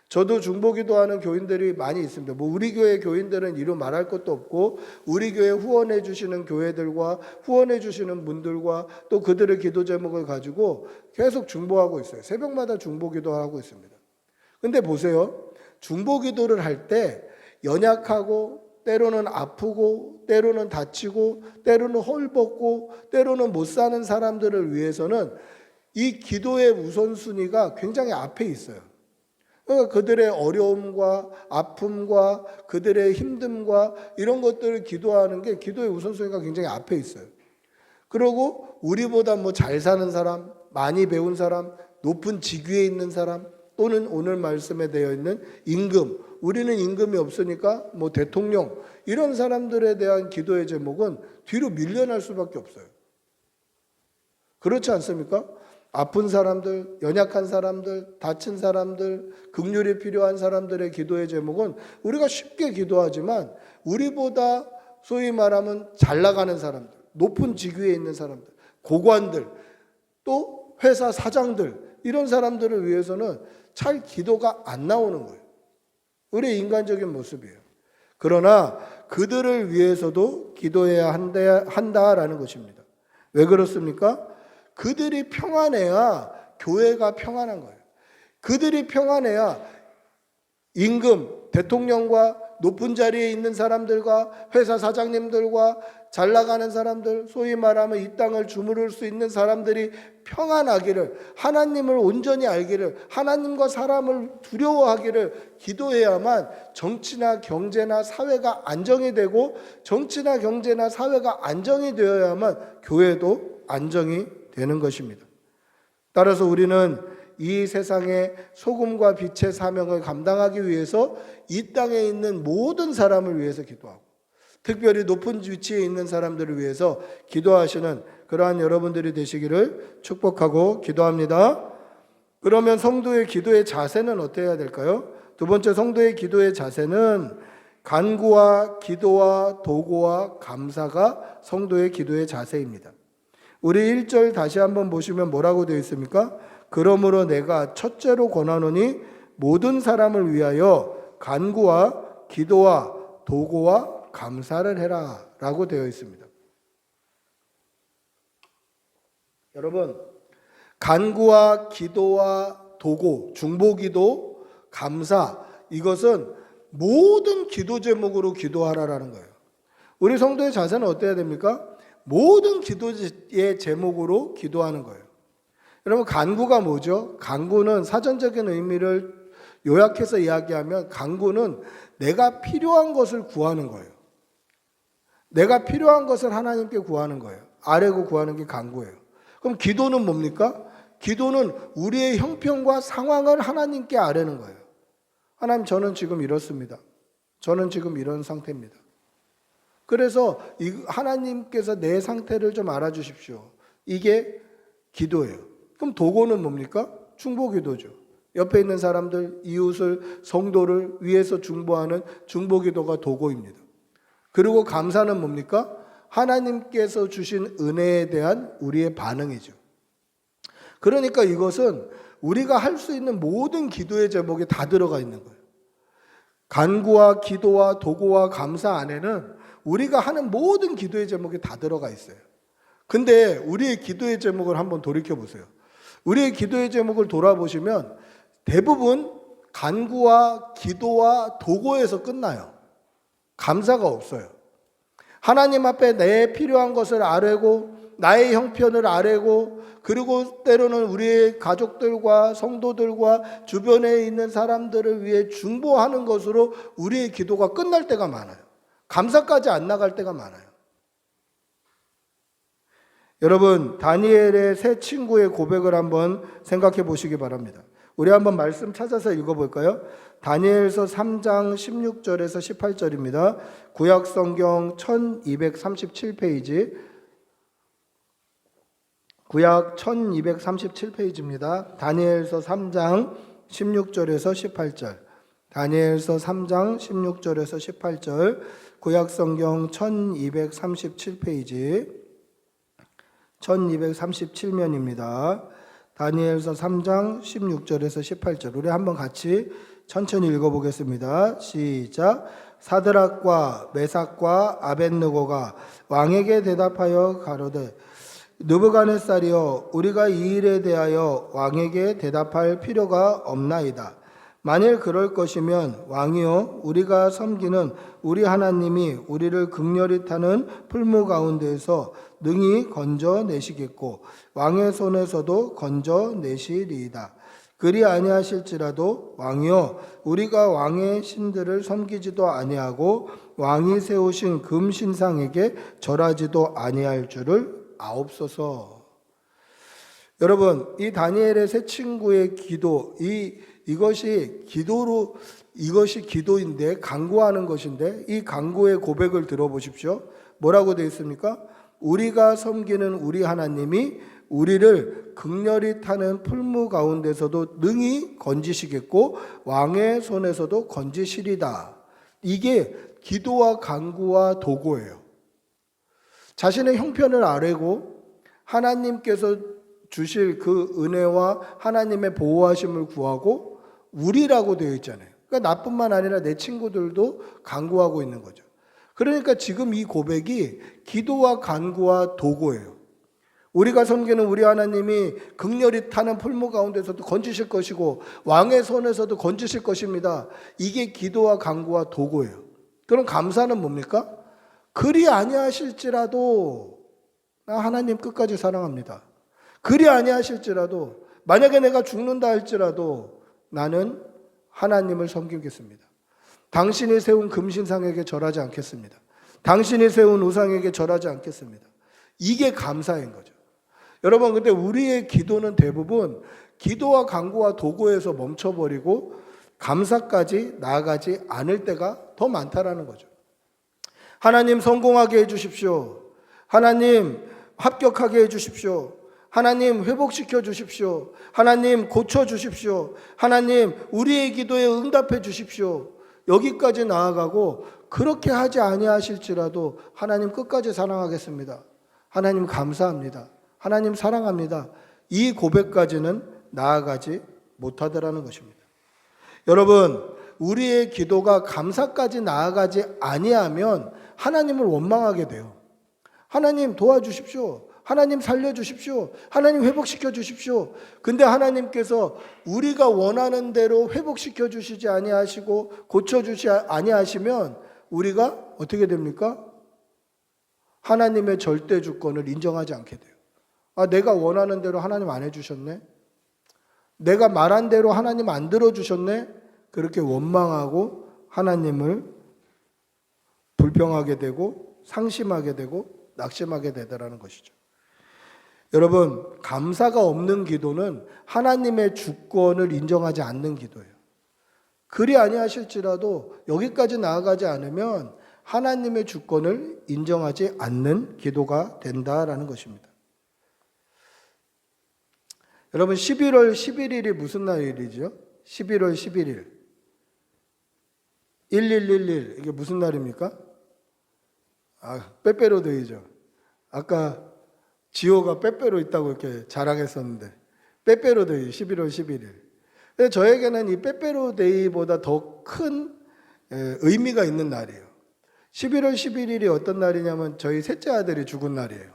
저도 중보기도하는 교인들이 많이 있습니다. 뭐 우리 교회 교인들은 이루 말할 것도 없고, 우리 교회 후원해 주시는 교회들과 후원해 주시는 분들과 또 그들의 기도 제목을 가지고 계속 중보하고 있어요. 새벽마다 중보기도하고 있습니다. 근데 보세요. 중보기도를 할 때 연약하고, 때로는 아프고, 때로는 다치고, 때로는 헐벗고, 때로는 못 사는 사람들을 위해서는 이 기도의 우선순위가 굉장히 앞에 있어요. 그러니까 그들의 어려움과 아픔과 그들의 힘듦과 이런 것들을 기도하는 게 기도의 우선순위가 굉장히 앞에 있어요. 그리고 우리보다 뭐 잘 사는 사람, 많이 배운 사람, 높은 직위에 있는 사람, 또는 오늘 말씀에 되어 있는 임금, 우리는 임금이 없으니까 뭐 대통령, 이런 사람들에 대한 기도의 제목은 뒤로 밀려날 수밖에 없어요. 그렇지 않습니까? 아픈 사람들, 연약한 사람들, 다친 사람들, 긍휼이 필요한 사람들의 기도의 제목은 우리가 쉽게 기도하지만 우리보다 소위 말하면 잘 나가는 사람들, 높은 직위에 있는 사람들, 고관들, 또 회사 사장들, 이런 사람들을 위해서는 잘 기도가 안 나오는 거예요. 우리의 인간적인 모습이에요. 그러나 그들을 위해서도 기도해야 한다라는 것입니다. 왜 그렇습니까? 그들이 평안해야 교회가 평안한 거예요. 그들이 평안해야 임금, 대통령과 높은 자리에 있는 사람들과 회사 사장님들과 잘 나가는 사람들, 소위 말하면 이 땅을 주무를 수 있는 사람들이 평안하기를, 하나님을 온전히 알기를, 하나님과 사람을 두려워하기를 기도해야만 정치나 경제나 사회가 안정이 되고, 정치나 경제나 사회가 안정이 되어야만 교회도 안정이 되는 것입니다. 따라서 우리는 이 세상의 소금과 빛의 사명을 감당하기 위해서 이 땅에 있는 모든 사람을 위해서 기도하고, 특별히 높은 위치에 있는 사람들을 위해서 기도하시는 그러한 여러분들이 되시기를 축복하고 기도합니다. 그러면 성도의 기도의 자세는 어때야 될까요? 두 번째, 성도의 기도의 자세는 간구와 기도와 도구와 감사가 성도의 기도의 자세입니다. 우리 1절 다시 한번 보시면 뭐라고 되어 있습니까? 그러므로 내가 첫째로 권하노니 모든 사람을 위하여 간구와 기도와 도구와 감사를 해라 라고 되어 있습니다. 여러분, 간구와 기도와 도구, 중보기도, 감사, 이것은 모든 기도 제목으로 기도하라라는 거예요. 우리 성도의 자세는 어때야 됩니까? 모든 기도의 제목으로 기도하는 거예요. 여러분, 간구가 뭐죠? 간구는 사전적인 의미를 요약해서 이야기하면 간구는 내가 필요한 것을 구하는 거예요. 내가 필요한 것을 하나님께 구하는 거예요. 아뢰고 구하는 게 간구예요. 그럼 기도는 뭡니까? 기도는 우리의 형편과 상황을 하나님께 아뢰는 거예요. 하나님, 저는 지금 이렇습니다. 저는 지금 이런 상태입니다. 그래서 하나님께서 내 상태를 좀 알아주십시오. 이게 기도예요. 그럼 도구는 뭡니까? 중보기도죠. 옆에 있는 사람들, 이웃을, 성도를 위해서 중보하는 중보기도가 도구입니다. 그리고 감사는 뭡니까? 하나님께서 주신 은혜에 대한 우리의 반응이죠. 그러니까 이것은 우리가 할 수 있는 모든 기도의 제목이 다 들어가 있는 거예요. 간구와 기도와 도구와 감사 안에는 우리가 하는 모든 기도의 제목이 다 들어가 있어요. 근데 우리의 기도의 제목을 한번 돌이켜 보세요. 우리의 기도의 제목을 돌아보시면 대부분 간구와 기도와 도구에서 끝나요. 감사가 없어요. 하나님 앞에 내 필요한 것을 아뢰고, 나의 형편을 아뢰고, 그리고 때로는 우리의 가족들과 성도들과 주변에 있는 사람들을 위해 중보하는 것으로 우리의 기도가 끝날 때가 많아요. 감사까지 안 나갈 때가 많아요. 여러분, 다니엘의 세 친구의 고백을 한번 생각해 보시기 바랍니다. 우리 한번 말씀 찾아서 읽어볼까요? 다니엘서 3장 16절에서 18절입니다. 구약성경 1237페이지, 구약 1237페이지입니다. 다니엘서 3장 16절에서 18절, 다니엘서 3장 16절에서 18절, 구약성경 1237페이지, 1237면입니다. 다니엘서 3장 16절에서 18절. 우리 한번 같이 천천히 읽어보겠습니다. 시작. 사드락과 메삭과 아벳느고가 왕에게 대답하여 가로되 느부갓네살이여, 우리가 이 일에 대하여 왕에게 대답할 필요가 없나이다. 만일 그럴 것이면 왕이여 우리가 섬기는 우리 하나님이 우리를 극렬히 타는 풀무 가운데에서 능히 건져내시겠고 왕의 손에서도 건져내시리이다. 그리 아니하실지라도 왕이여 우리가 왕의 신들을 섬기지도 아니하고 왕이 세우신 금신상에게 절하지도 아니할 줄을 아옵소서. 여러분, 이 다니엘의 세 친구의 기도, 이것이 기도인데, 간구하는 것인데, 이 간구의 고백을 들어보십시오. 뭐라고 되어 있습니까? 우리가 섬기는 우리 하나님이 우리를 극렬히 타는 풀무 가운데서도 능히 건지시겠고 왕의 손에서도 건지시리다. 이게 기도와 간구와 도구예요. 자신의 형편을 아뢰고 하나님께서 주실 그 은혜와 하나님의 보호하심을 구하고 우리라고 되어 있잖아요. 그러니까 나뿐만 아니라 내 친구들도 간구하고 있는 거죠. 그러니까 지금 이 고백이 기도와 간구와 도구예요. 우리가 섬기는 우리 하나님이 극렬히 타는 풀무 가운데서도 건지실 것이고 왕의 손에서도 건지실 것입니다. 이게 기도와 간구와 도구예요. 그럼 감사는 뭡니까? 그리 아니하실지라도 나 하나님 끝까지 사랑합니다. 그리 아니하실지라도 만약에 내가 죽는다 할지라도 나는 하나님을 섬기겠습니다. 당신이 세운 금신상에게 절하지 않겠습니다. 당신이 세운 우상에게 절하지 않겠습니다. 이게 감사인 거죠. 여러분, 근데 우리의 기도는 대부분 기도와 간구와 도구에서 멈춰버리고 감사까지 나아가지 않을 때가 더 많다라는 거죠. 하나님 성공하게 해주십시오. 하나님 합격하게 해주십시오. 하나님 회복시켜 주십시오. 하나님 고쳐 주십시오. 하나님 우리의 기도에 응답해 주십시오. 여기까지 나아가고 그렇게 하지 아니하실지라도 하나님 끝까지 사랑하겠습니다. 하나님 감사합니다. 하나님 사랑합니다. 이 고백까지는 나아가지 못하더라는 것입니다. 여러분, 우리의 기도가 감사까지 나아가지 아니하면 하나님을 원망하게 돼요. 하나님 도와주십시오. 하나님 살려주십시오. 하나님 회복시켜 주십시오. 근데 하나님께서 우리가 원하는 대로 회복시켜 주시지 아니하시고 고쳐주시 아니하시면 우리가 어떻게 됩니까? 하나님의 절대 주권을 인정하지 않게 돼요. 아, 내가 원하는 대로 하나님 안 해주셨네. 내가 말한 대로 하나님 안 들어주셨네. 그렇게 원망하고 하나님을 불평하게 되고 상심하게 되고 낙심하게 되더라는 것이죠. 여러분, 감사가 없는 기도는 하나님의 주권을 인정하지 않는 기도예요. 그리 아니하실지라도 여기까지 나아가지 않으면 하나님의 주권을 인정하지 않는 기도가 된다라는 것입니다. 여러분, 11월 11일이 무슨 날이죠? 11월 11일 1111 이게 무슨 날입니까? 빼빼로데이죠. 아까 지호가 빼빼로 있다고 이렇게 자랑했었는데 빼빼로데이 11월 11일. 근데 저에게는 이 빼빼로데이보다 더 큰 의미가 있는 날이에요. 11월 11일이 어떤 날이냐면 저희 셋째 아들이 죽은 날이에요.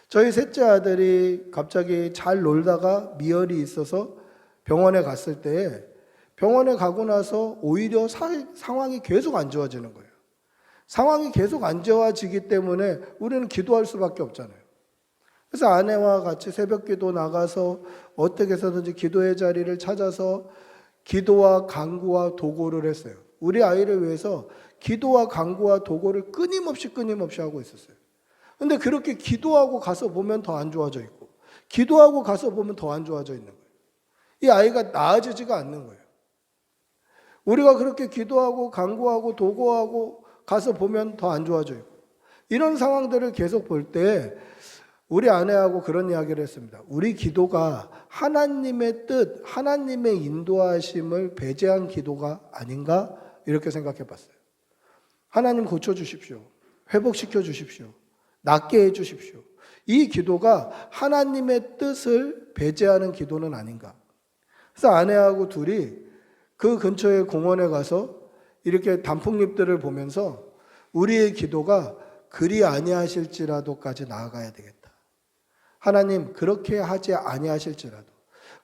저희 셋째 아들이 갑자기 잘 놀다가 미열이 있어서 병원에 갔을 때 병원에 가고 나서 오히려 상황이 계속 안 좋아지는 거예요. 상황이 계속 안 좋아지기 때문에 우리는 기도할 수밖에 없잖아요. 그래서 아내와 같이 새벽기도 나가서 어떻게 해서든지 기도의 자리를 찾아서 기도와 간구와 도구를 했어요. 우리 아이를 위해서 기도와 간구와 도구를 끊임없이 하고 있었어요. 근데 그렇게 기도하고 가서 보면 더 안 좋아져 있고 기도하고 가서 보면 더 안 좋아져 있는 거예요. 이 아이가 나아지지가 않는 거예요. 우리가 그렇게 기도하고 간구하고 도구하고 가서 보면 더 안 좋아져 있고 이런 상황들을 계속 볼 때 우리 아내하고 그런 이야기를 했습니다. 우리 기도가 하나님의 뜻, 하나님의 인도하심을 배제한 기도가 아닌가 이렇게 생각해 봤어요. 하나님 고쳐주십시오. 회복시켜 주십시오. 낫게 해주십시오. 이 기도가 하나님의 뜻을 배제하는 기도는 아닌가. 그래서 아내하고 둘이 그 근처의 공원에 가서 이렇게 단풍잎들을 보면서 우리의 기도가 그리 아니하실지라도까지 나아가야 되겠다. 하나님 그렇게 하지 아니하실지라도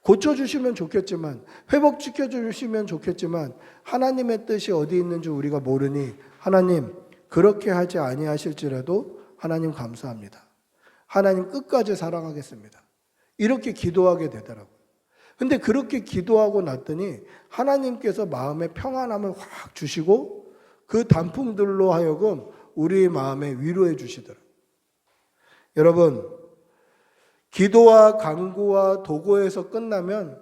고쳐주시면 좋겠지만, 회복시켜주시면 좋겠지만 하나님의 뜻이 어디 있는지 우리가 모르니 하나님 그렇게 하지 아니하실지라도 하나님 감사합니다. 하나님 끝까지 사랑하겠습니다. 이렇게 기도하게 되더라고요. 근데 그렇게 기도하고 났더니 하나님께서 마음의 평안함을 확 주시고 그 단풍들로 하여금 우리의 마음에 위로해 주시더라고요. 여러분, 기도와 간구와 도고에서 끝나면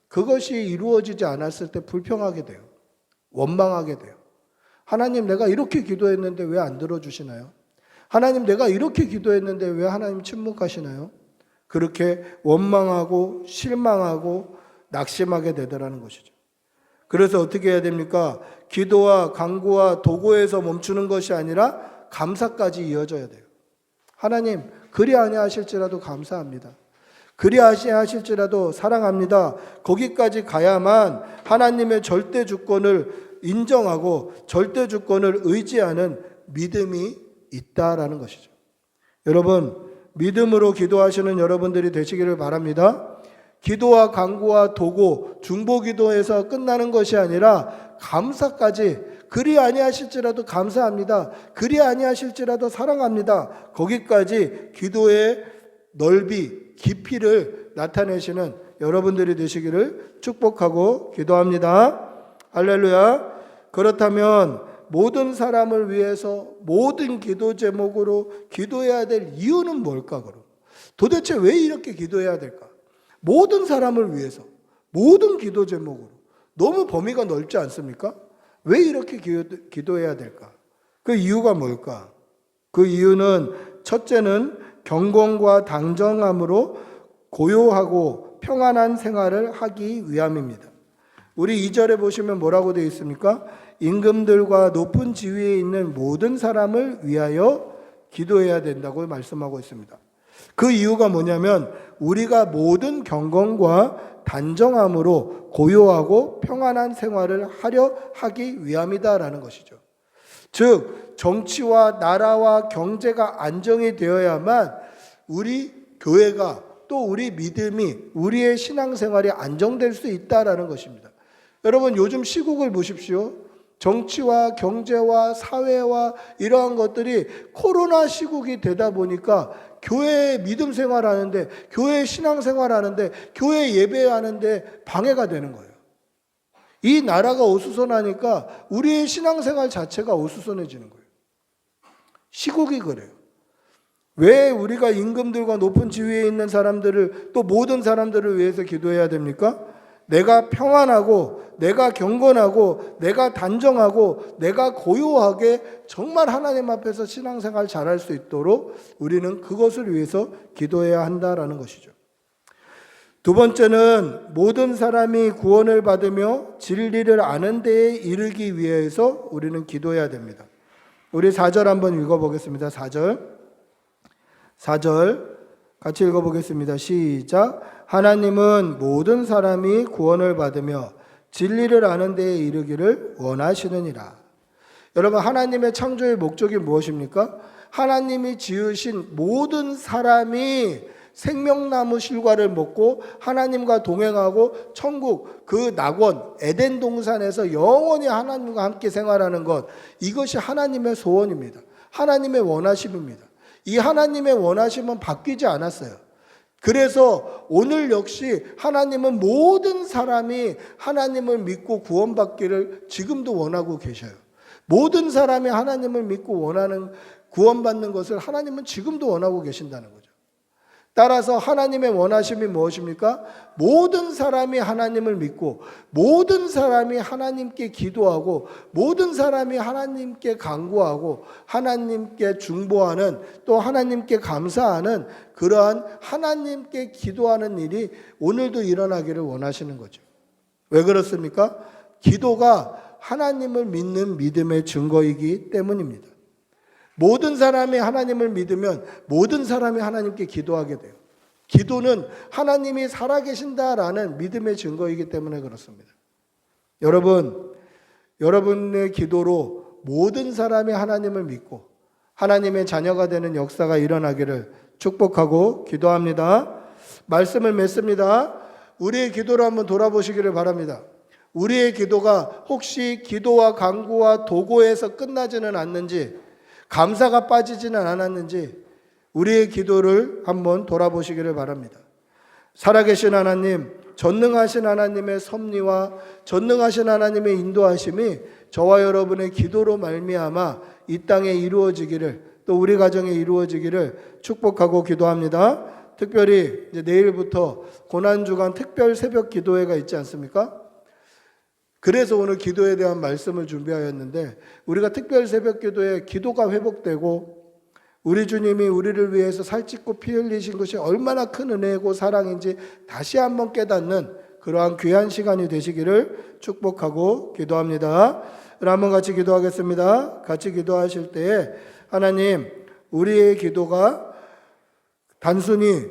그것이 이루어지지 않았을 때 불평하게 돼요. 원망하게 돼요. 하나님, 내가 이렇게 기도했는데 왜 안 들어주시나요? 하나님, 내가 이렇게 기도했는데 왜 하나님 침묵하시나요? 그렇게 원망하고 실망하고 낙심하게 되더라는 것이죠. 그래서 어떻게 해야 됩니까? 기도와 간구와 도고에서 멈추는 것이 아니라 감사까지 이어져야 돼요. 하나님, 그리 아니하실지라도 감사합니다. 그리 아니하실지라도 사랑합니다. 거기까지 가야만 하나님의 절대 주권을 인정하고 절대 주권을 의지하는 믿음이 있다라는 것이죠. 여러분, 믿음으로 기도하시는 여러분들이 되시기를 바랍니다. 기도와 간구와 도고, 중보기도에서 끝나는 것이 아니라 감사까지, 그리 아니하실지라도 감사합니다. 그리 아니하실지라도 사랑합니다. 거기까지 기도의 넓이, 깊이를 나타내시는 여러분들이 되시기를 축복하고 기도합니다. 할렐루야. 그렇다면 모든 사람을 위해서 모든 기도 제목으로 기도해야 될 이유는 뭘까? 그럼 도대체 왜 이렇게 기도해야 될까? 모든 사람을 위해서 모든 기도 제목으로 너무 범위가 넓지 않습니까? 왜 이렇게 기도해야 될까? 그 이유가 뭘까? 그 이유는 첫째는 경건과 당정함으로 고요하고 평안한 생활을 하기 위함입니다. 우리 2절에 보시면 뭐라고 되어 있습니까? 임금들과 높은 지위에 있는 모든 사람을 위하여 기도해야 된다고 말씀하고 있습니다. 그 이유가 뭐냐면 우리가 모든 경건과 단정함으로 고요하고 평안한 생활을 하려 하기 위함이다라는 것이죠. 즉 정치와 나라와 경제가 안정이 되어야만 우리 교회가 또 우리 믿음이 우리의 신앙생활이 안정될 수 있다라는 것입니다. 여러분, 요즘 시국을 보십시오. 정치와 경제와 사회와 이러한 것들이 코로나 시국이 되다 보니까 교회 믿음 생활하는데, 교회 신앙 생활하는데, 교회 예배하는데 방해가 되는 거예요. 이 나라가 어수선하니까 우리의 신앙 생활 자체가 어수선해지는 거예요. 시국이 그래요. 왜 우리가 임금들과 높은 지위에 있는 사람들을, 또 모든 사람들을 위해서 기도해야 됩니까? 내가 평안하고 내가 경건하고 내가 단정하고 내가 고요하게 정말 하나님 앞에서 신앙생활 잘할 수 있도록 우리는 그것을 위해서 기도해야 한다라는 것이죠. 두 번째는 모든 사람이 구원을 받으며 진리를 아는 데에 이르기 위해서 우리는 기도해야 됩니다. 우리 4절 한번 읽어보겠습니다. 4절 같이 읽어보겠습니다. 시작. 하나님은 모든 사람이 구원을 받으며 진리를 아는 데에 이르기를 원하시느니라. 여러분, 하나님의 창조의 목적이 무엇입니까? 하나님이 지으신 모든 사람이 생명나무 실과를 먹고 하나님과 동행하고 천국 그 낙원 에덴 동산에서 영원히 하나님과 함께 생활하는 것, 이것이 하나님의 소원입니다. 하나님의 원하심입니다. 이 하나님의 원하심은 바뀌지 않았어요. 그래서 오늘 역시 하나님은 모든 사람이 하나님을 믿고 구원받기를 지금도 원하고 계셔요. 모든 사람이 하나님을 믿고 원하는 구원받는 것을 하나님은 지금도 원하고 계신다는 거죠. 따라서 하나님의 원하심이 무엇입니까? 모든 사람이 하나님을 믿고 모든 사람이 하나님께 기도하고 모든 사람이 하나님께 간구하고 하나님께 중보하는, 또 하나님께 감사하는 그러한 하나님께 기도하는 일이 오늘도 일어나기를 원하시는 거죠. 왜 그렇습니까? 기도가 하나님을 믿는 믿음의 증거이기 때문입니다. 모든 사람이 하나님을 믿으면 모든 사람이 하나님께 기도하게 돼요. 기도는 하나님이 살아계신다라는 믿음의 증거이기 때문에 그렇습니다. 여러분, 여러분의 기도로 모든 사람이 하나님을 믿고 하나님의 자녀가 되는 역사가 일어나기를 축복하고 기도합니다. 말씀을 맺습니다. 우리의 기도를 한번 돌아보시기를 바랍니다. 우리의 기도가 혹시 기도와 간구와 도구에서 끝나지는 않는지, 감사가 빠지지는 않았는지 우리의 기도를 한번 돌아보시기를 바랍니다. 살아계신 하나님, 전능하신 하나님의 섭리와 전능하신 하나님의 인도하심이 저와 여러분의 기도로 말미암아 이 땅에 이루어지기를, 또 우리 가정에 이루어지기를 축복하고 기도합니다. 특별히 이제 내일부터 고난주간 특별 새벽 기도회가 있지 않습니까? 그래서 오늘 기도에 대한 말씀을 준비하였는데, 우리가 특별 새벽 기도에 기도가 회복되고 우리 주님이 우리를 위해서 살찢고 피 흘리신 것이 얼마나 큰 은혜고 사랑인지 다시 한번 깨닫는 그러한 귀한 시간이 되시기를 축복하고 기도합니다. 한번 같이 기도하겠습니다. 같이 기도하실 때에 하나님, 우리의 기도가 단순히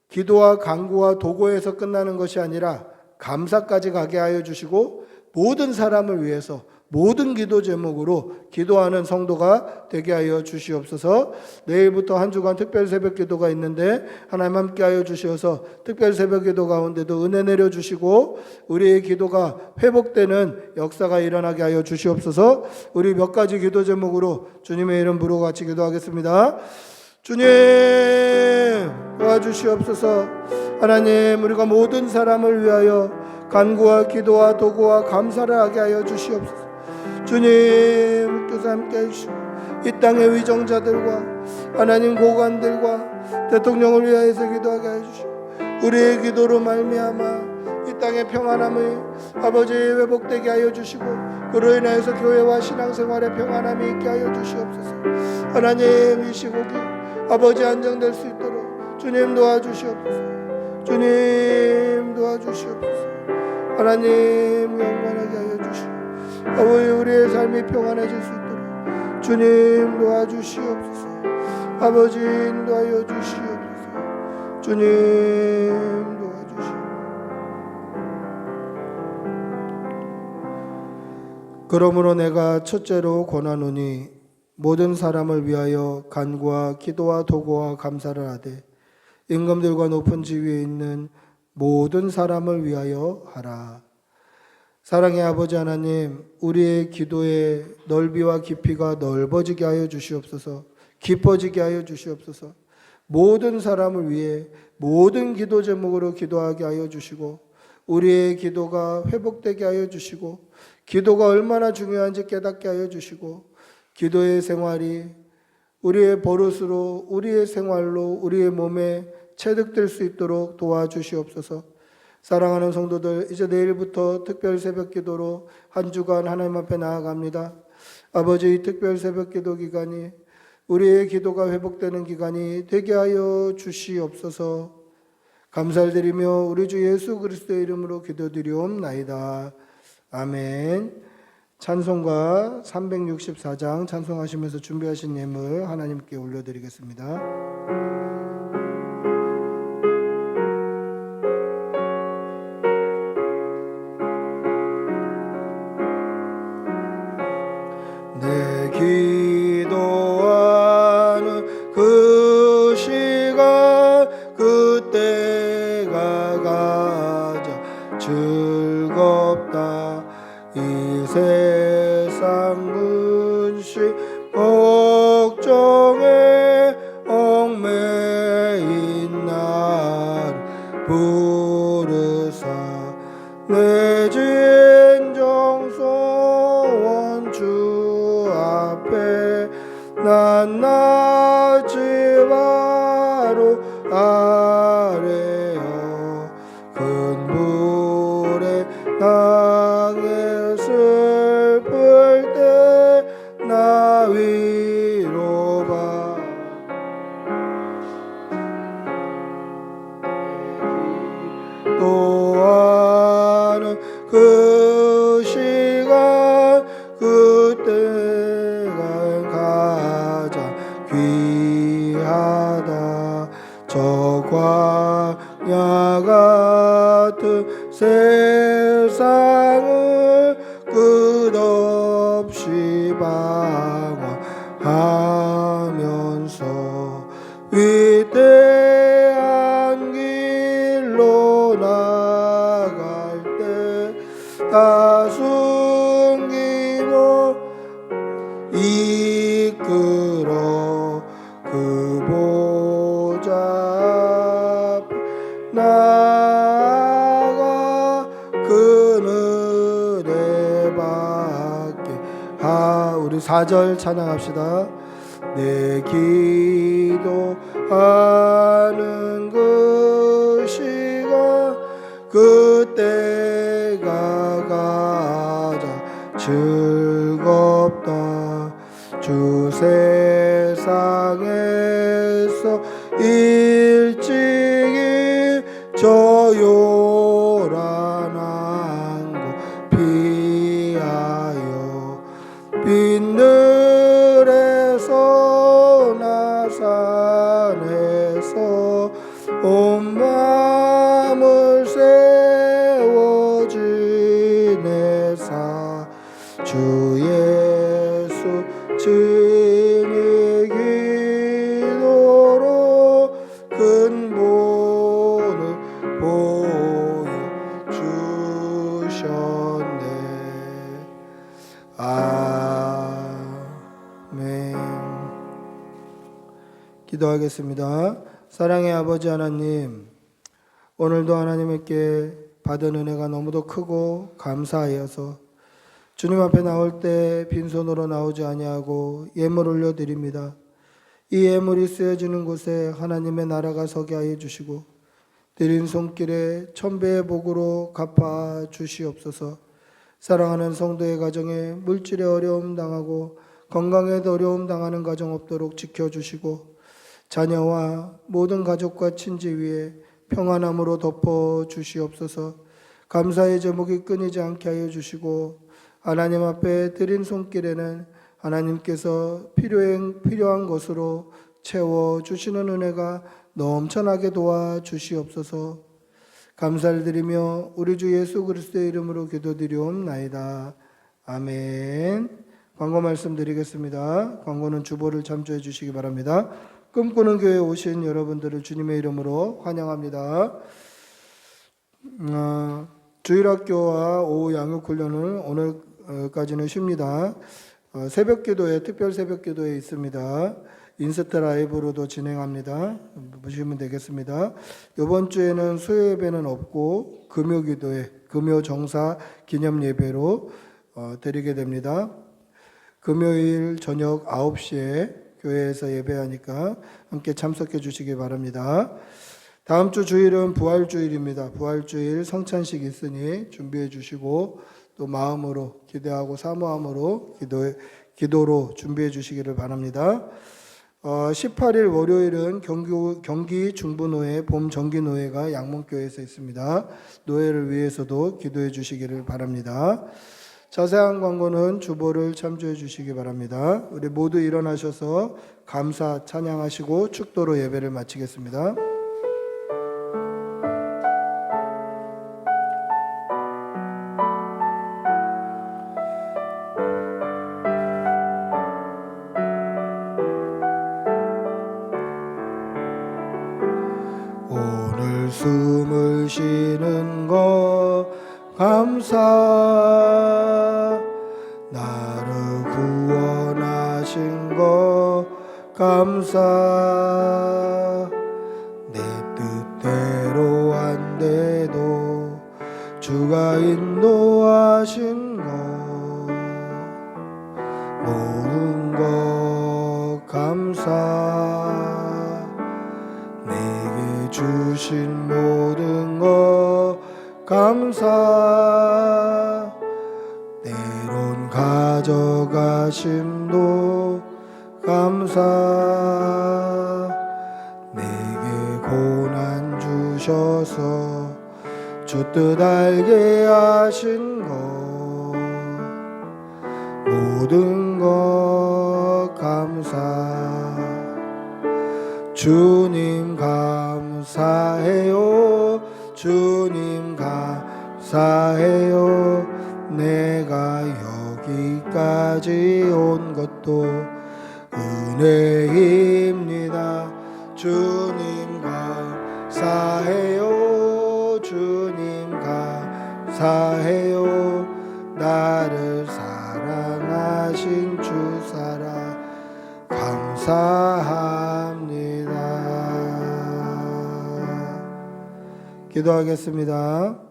기도와 간구와 도구에서 끝나는 것이 아니라 감사까지 가게 하여 주시고 모든 사람을 위해서 모든 기도 제목으로 기도하는 성도가 되게 하여 주시옵소서. 내일부터 한 주간 특별 새벽 기도가 있는데 하나님 함께 하여 주시어서 특별 새벽 기도 가운데도 은혜 내려 주시고 우리의 기도가 회복되는 역사가 일어나게 하여 주시옵소서. 우리 몇 가지 기도 제목으로 주님의 이름 부르고 같이 기도하겠습니다. 주님 도와주시옵소서. 하나님, 우리가 모든 사람을 위하여 간구와 기도와 도구와 감사를 하게 하여 주시옵소서. 주님, 교사 함께 해주시고 이 땅의 위정자들과 하나님 고관들과 대통령을 위하여서 기도하게 해주시고 우리의 기도로 말미암아 이 땅의 평안함이 아버지 회복되게 하여 주시고 그로 인하여서 교회와 신앙생활의 평안함이 있게 하여 주시옵소서. 하나님, 이 시국이 아버지 안정될 수 있도록 주님 도와주시옵소서. 주님 도와주시옵소서. 하나님 영원하게 하여 주시고 아버지, 우리의 삶이 평안해질 수 있도록 주님 도와주시옵소서. 아버지 인도하여 주시옵소서. 주님 도와주시옵소서. 그러므로 내가 첫째로 권하노니 모든 사람을 위하여 간구와 기도와 도구와 감사를 하되 임금들과 높은 지위에 있는 모든 사람을 위하여 하라. 사랑의 아버지 하나님, 우리의 기도의 넓이와 깊이가 넓어지게 하여 주시옵소서. 깊어지게 하여 주시옵소서. 모든 사람을 위해 모든 기도 제목으로 기도하게 하여 주시고 우리의 기도가 회복되게 하여 주시고 기도가 얼마나 중요한지 깨닫게 하여 주시고 기도의 생활이 우리의 버릇으로 우리의 생활로 우리의 몸에 체득될 수 있도록 도와주시옵소서. 사랑하는 성도들, 이제 내일부터 특별 새벽 기도로 한 주간 하나님 앞에 나아갑니다. 아버지, 이 특별 새벽 기도 기간이 우리의 기도가 회복되는 기간이 되게 하여 주시옵소서. 감사를 드리며 우리 주 예수 그리스도의 이름으로 기도드리옵나이다. 아멘. 찬송가 364장 찬송하시면서 준비하신 예물 하나님께 올려드리겠습니다. 내 기도하는 그 시간 그때가 가장 즐겁다. 이 세상 근심 걱정에 얽매인 나를 부르사 내 진정 소원 주 앞에 난 나지 바로 아래여 큰 불에 당해 슬플 때 나 위로봐 기도하는 그 시간 그때가 가장 귀하다. 저 광야 같은 세상을 끝없이 방황하면서 위대한 길로 나 다 숨기고 이끌어 그 보좌 앞에 나아가 그 은혜 받게 우리 4절 찬양합시다. 내 기도하는 그 시간 그때가 가장 즐겁다. 주 세상에서 일찍이 저 요란한 곳 피하여 빈들에서 나산에서 온 마음을 세워 지내사 주 예수 친히 기도로 근본을 보여주셨네. 아멘. 기도하겠습니다. 사랑의 아버지 하나님, 오늘도 하나님께 받은 은혜가 너무도 크고 감사하여서 주님 앞에 나올 때 빈손으로 나오지 아니하고 예물 올려드립니다. 이 예물이 쓰여지는 곳에 하나님의 나라가 서게 하여 주시고 드린 손길에 천배의 복으로 갚아 주시옵소서. 사랑하는 성도의 가정에 물질에 어려움 당하고 건강에도 어려움 당하는 가정 없도록 지켜주시고 자녀와 모든 가족과 친지 위에 평안함으로 덮어 주시옵소서. 감사의 제목이 끊이지 않게 하여 주시고 하나님 앞에 드린 손길에는 하나님께서 필요한 것으로 채워 주시는 은혜가 넘쳐나게 도와 주시옵소서. 감사를 드리며 우리 주 예수 그리스도의 이름으로 기도드리옵나이다. 아멘. 광고 말씀드리겠습니다. 광고는 주보를 참조해 주시기 바랍니다. 꿈꾸는 교회에 오신 여러분들을 주님의 이름으로 환영합니다. 주일학교와 오후 양육훈련은 오늘까지는 쉽니다. 새벽 기도회, 특별 새벽 기도회 있습니다. 인스타 라이브로도 진행합니다. 보시면 되겠습니다. 이번 주에는 수요 예배는 없고 금요 기도회, 금요 정사 기념 예배로 드리게 됩니다. 금요일 저녁 9시에 교회에서 예배하니까 함께 참석해 주시기 바랍니다. 다음 주 주일은 부활주일입니다. 부활주일 성찬식 있으니 준비해 주시고 또 마음으로 기대하고 사모함으로 기도로 준비해 주시기를 바랍니다. 18일 월요일은 경기 중부노회 봄 정기노회가 양문교회에서 있습니다. 노회를 위해서도 기도해 주시기를 바랍니다. 자세한 광고는 주보를 참조해 주시기 바랍니다. 우리 모두 일어나셔서 감사 찬양하시고 축도로 예배를 마치겠습니다. 오늘 숨을 쉬는 것 감사, 나를 구원하신 것 감사, 내 뜻대로 안 돼도 주가 인도하신 것 모든 것 감사, 내게 주신 모든 것 감사, 때론 가져가심도 감사, 내게 고난 주셔서 주 뜻 알게 하신 것 모든 것 감사, 주님 감사해요. 주님 감사해요. 내가 여기까지 온 것도 은혜입니다. 주님 감사해요. 주님 감사해요. 기도하겠습니다.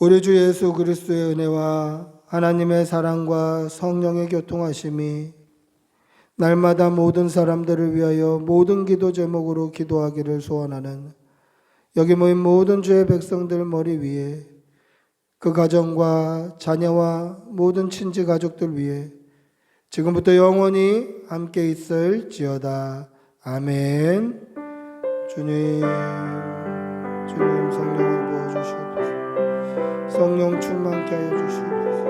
우리 주 예수 그리스도의 은혜와 하나님의 사랑과 성령의 교통하심이 날마다 모든 사람들을 위하여 모든 기도 제목으로 기도하기를 소원하는 여기 모인 모든 주의 백성들 머리 위에 그 가정과 자녀와 모든 친지 가족들 위해 지금부터 영원히 함께 있을지어다. 아멘. 주님 성령을 부어주시옵소서. 성령 충만케 하여 주시옵소서.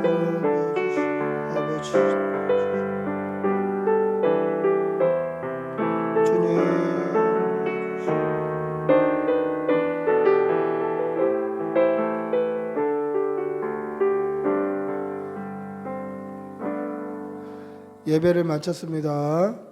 성령을 부어주시옵소서. 아버지 주님 예배를 마쳤습니다.